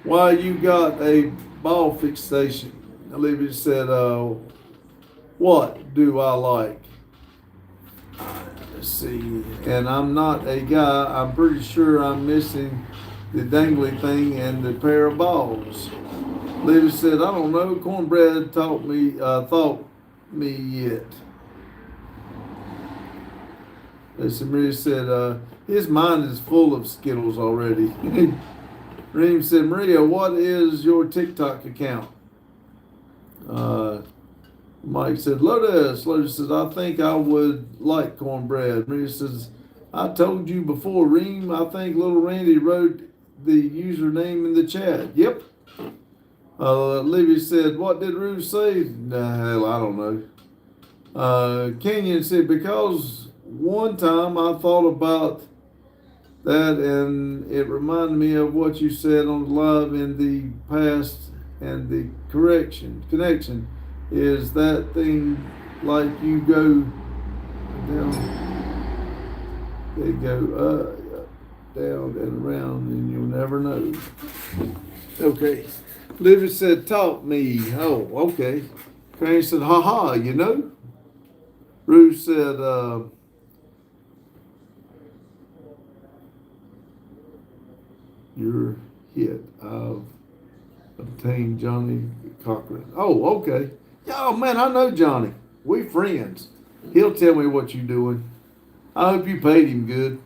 why you got a ball fixation? Olivia said, what do I like? Let's see. And I'm not a guy. I'm pretty sure I'm missing the dangly thing and the pair of balls. Olivia said, I don't know. Cornbread thought me yet. Listen, Maria said, his mind is full of Skittles already. Reem said, Maria, what is your TikTok account? Mike said, Lotus. Lotus says, I think I would like cornbread. Maria says, I told you before, Reem, I think little Randy wrote the username in the chat. Yep. Livy said, what did Ruth say? Hell, I don't know. Kenyon said, because one time I thought about that and it reminded me of what you said on the live in the past, and the connection is that thing like you go down, they go up, down and around and you'll never know. Okay. Livy said, taught me. Oh, okay. Crane said, haha, you know? Ruth said, your hit. I've obtained Johnny Cochran. Oh, okay. Oh, man, I know Johnny. We friends. He'll tell me what you doing. I hope you paid him good.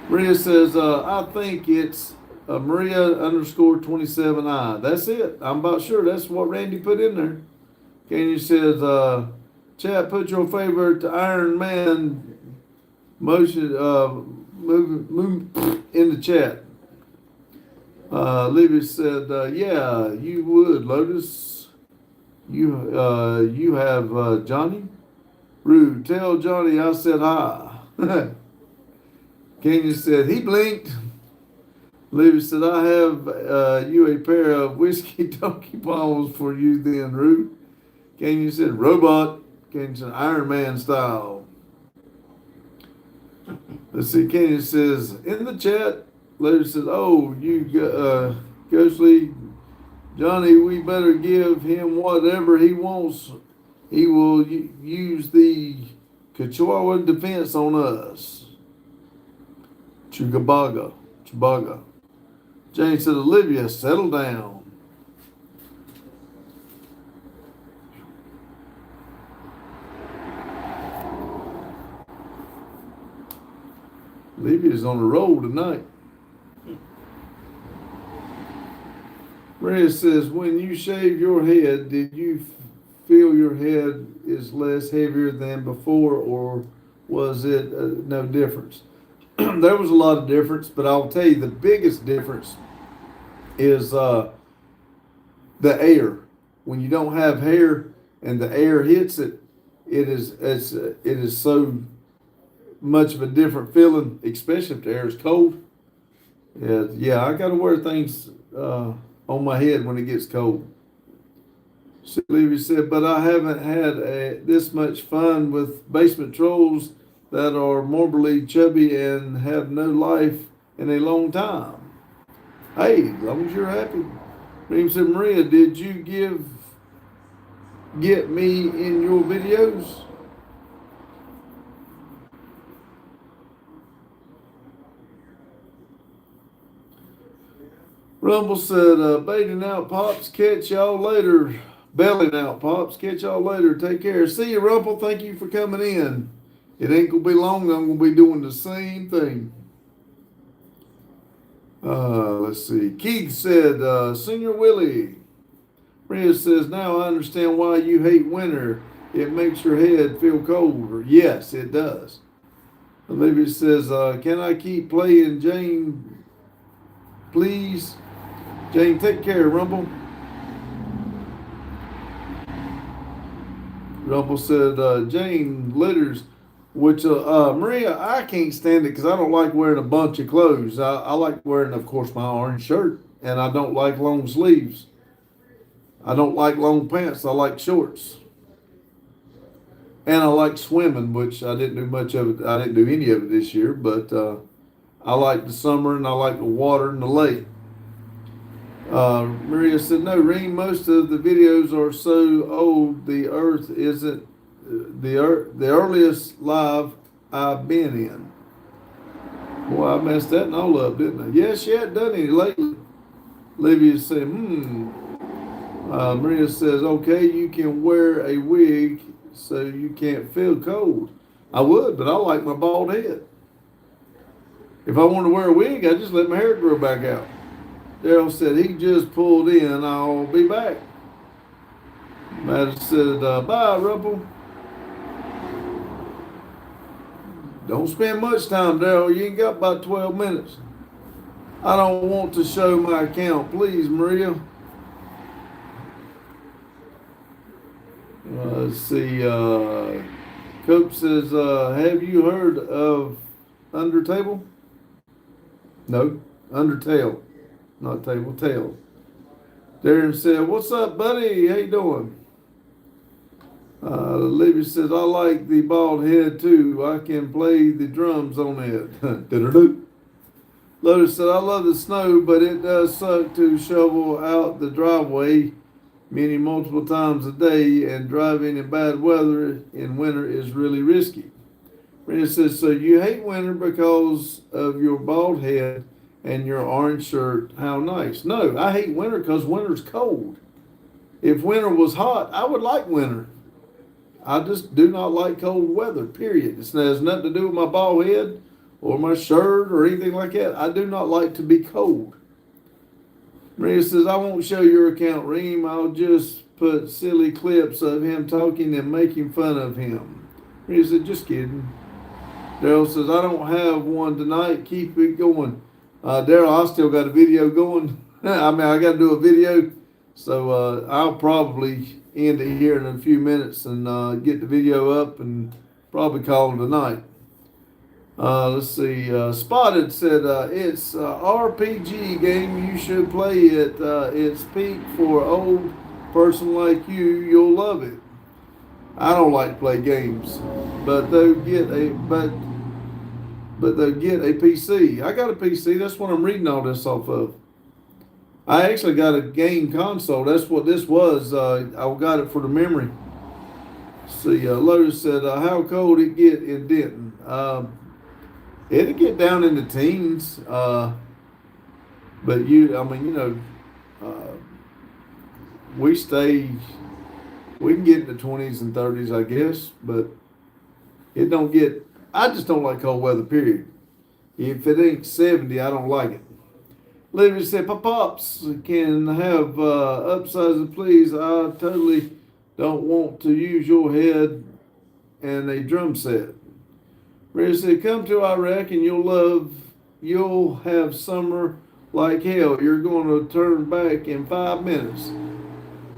Maria says, I think it's Maria _27I. That's it. I'm about sure that's what Randy put in there. Kenny says, chat, put your favorite Iron Man motion move in the chat. Livy said, yeah, you would, Lotus. You have Johnny? Rude, tell Johnny I said hi. Kenya said, he blinked. Livy said, I have you a pair of whiskey donkey balls for you then, Rude. Kenya said, robot. Kenya said, Iron Man style. Let's see, Kenya says, in the chat, Livy said, oh, you ghostly Johnny, we better give him whatever he wants. He will use the Chihuahua defense on us. Chugabaga. Jane said, Olivia, settle down. Olivia's on the roll tonight. Maria says, when you shave your head, did you feel your head is less heavier than before, or was it no difference? There was a lot of difference, but I'll tell you the biggest difference is the air. When you don't have hair and the air hits it, it is so much of a different feeling, especially if the air is cold. Yeah, I got to wear things on my head when it gets cold. Levy said, but I haven't had this much fun with basement trolls that are morbidly chubby and have no life in a long time. Hey, as long as you're happy. Reem said, Maria, did you get me in your videos? Rumble said, baiting out, Pops. Catch y'all later. Belling out, Pops. Catch y'all later. Take care. See you, Rumble. Thank you for coming in. It ain't going to be long. I'm going to be doing the same thing. Let's see. Keith said, Senior Willie. Maria says, now I understand why you hate winter. It makes your head feel colder. Yes, it does. Olivia says, can I keep playing, Jane, please? Jane, take care, Rumble. Rumble said, Jane litters, which, Maria, I can't stand it because I don't like wearing a bunch of clothes. I like wearing, of course, my orange shirt, and I don't like long sleeves. I don't like long pants. I like shorts. And I like swimming, which I didn't do much of it. I didn't do any of it this year, but I like the summer and I like the water and the lake. Maria said, no, Reem, most of the videos are so old, the earth isn't the earliest live I've been in. Boy, I messed that all up, didn't I? Yeah, she hadn't done any lately. Olivia said, Maria says, okay, you can wear a wig so you can't feel cold. I would, but I like my bald head. If I want to wear a wig, I just let my hair grow back out. Daryl said, he just pulled in. I'll be back. Matt said, bye, Rubble. Don't spend much time, Daryl. You ain't got about 12 minutes. I don't want to show my account. Please, Maria. Let's see. Cope says, have you heard of Undertable? No, Undertale. Not table, tail. Darren said, what's up, buddy? How you doing? Libby says, I like the bald head too. I can play the drums on it. Lotus said, I love the snow, but it does suck to shovel out the driveway multiple times a day, and driving in bad weather in winter is really risky. Brenda says, so you hate winter because of your bald head and your orange shirt. How nice. No, I hate winter because winter's cold. If winter was hot, I would like winter. I just do not like cold weather, period. It has nothing to do with my bald head or my shirt or anything like that. I do not like to be cold. Maria says, I won't show your account, Reem. I'll just put silly clips of him talking and making fun of him. Maria said, just kidding. Daryl says, I don't have one tonight. Keep it going. Daryl, I still got a video going. I got to do a video. So I'll probably end it here in a few minutes and get the video up and probably call it a night. Let's see. Spotted said, it's a RPG game. You should play it. It's peak for an old person like you. You'll love it. I don't like to play games, but they'll get a PC. I got a PC. That's what I'm reading all this off of. I actually got a game console. That's what this was. I got it for the memory. See, Lotus said, how cold it get in Denton? It'll get down in the teens. But we can get in the 20s and 30s, I guess, but it don't get, I just don't like cold weather, period. If it ain't 70, I don't like it. Livy said, Pops can have upsizes, please. I totally don't want to use your head and a drum set. Ray said, come to Iraq and you'll have summer like hell. You're going to turn back in 5 minutes.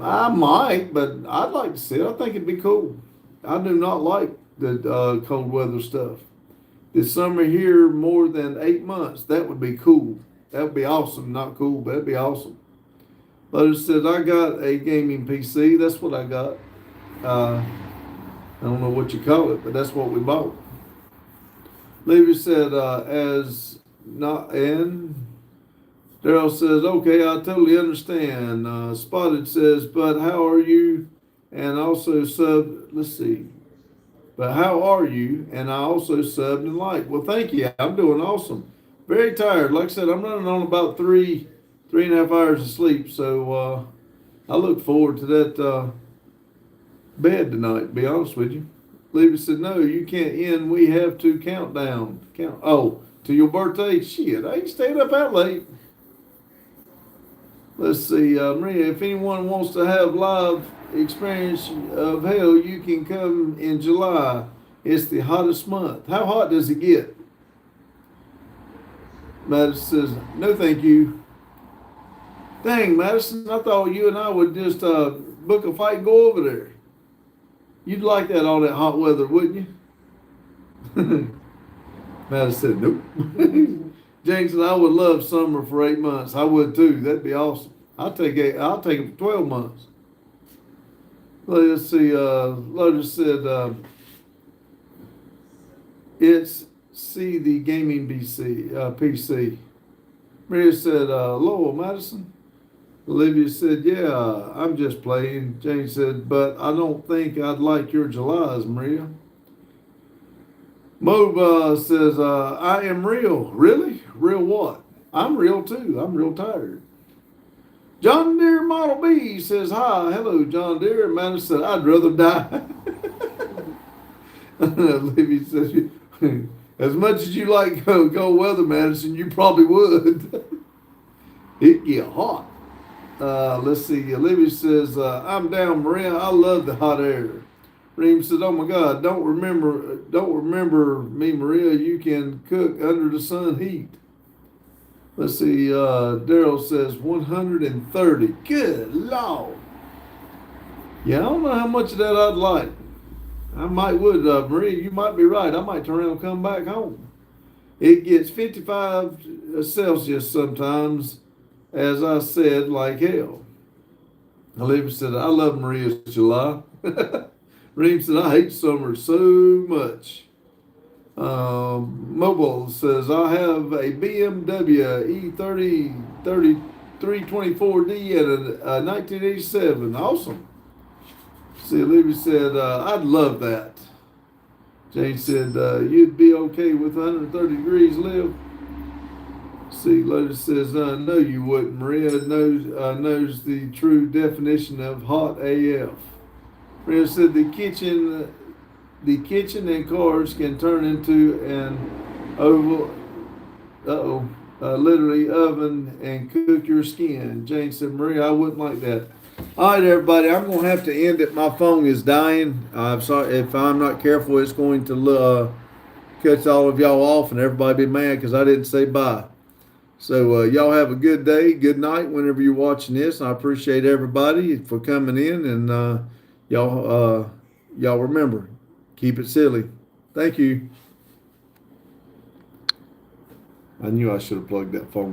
I might, but I'd like to see it. I think it'd be cool. I do not like the cold weather stuff. This summer here more than 8 months. That would be cool. That would be awesome. Not cool, but that'd be awesome. Lotus said, I got a gaming PC. That's what I got. I don't know what you call it, but that's what we bought. Levy said, Daryl says, okay, I totally understand. Spotted says, but how are you? And also but how are you? And I also subbed and liked. Well, thank you. I'm doing awesome. Very tired. Like I said, I'm running on about 3.5 hours of sleep. So I look forward to that bed tonight, to be honest with you. Levy said, no, you can't end. We have to count down. to your birthday? Shit, I ain't staying up that late. Let's see, Maria, if anyone wants to have live experience of hell, you can come in July. It's the hottest month. How hot does it get? Madison says, no thank you. Dang, Madison, I thought you and I would just book a fight and go over there. You'd like that all that hot weather, wouldn't you? Madison said, nope. James said, I would love summer for 8 months. I would too. That'd be awesome. I'll take it for 12 months. Let's see, Lotus said, it's see the gaming PC. Maria said, Lowell, Madison. Olivia said, yeah, I'm just playing. Jane said, but I don't think I'd like your Julys, Maria. Mob says, I am real. Really? Real what? I'm real too. I'm real tired. John Deere Model B says, hi. Hello, John Deere. Madison said, I'd rather die. Olivia says, as much as you like cold weather, Madison, you probably would. It get hot. Let's see. Olivia says, I'm down, Maria. I love the hot air. Reem says, oh my God, don't remember me, Maria. You can cook under the sun heat. Let's see. Daryl says 130. Good Lord. Yeah, I don't know how much of that I'd like. I would, Maria, you might be right. I might turn around and come back home. It gets 55 Celsius sometimes, as I said, like hell. Olivia said, I love Maria's July. Reem said, I hate summer so much. Mobile says, I have a BMW E30 3324D and a 1987. Awesome. See, Olivia said, I'd love that. Jane said, you'd be okay with 130 degrees, Liv? See, Lotus says, no, you wouldn't. Maria knows the true definition of hot AF. Maria said, the kitchen and cars can turn into an oval, literally oven and cook your skin. Jane said, Maria, I wouldn't like that. All right, everybody, I'm going to have to end it. My phone is dying. I'm sorry. If I'm not careful, it's going to cut all of y'all off and everybody be mad because I didn't say bye. So y'all have a good day, good night whenever you're watching this. I appreciate everybody for coming in, and y'all remember, keep it silly. Thank you. I knew I should have plugged that phone.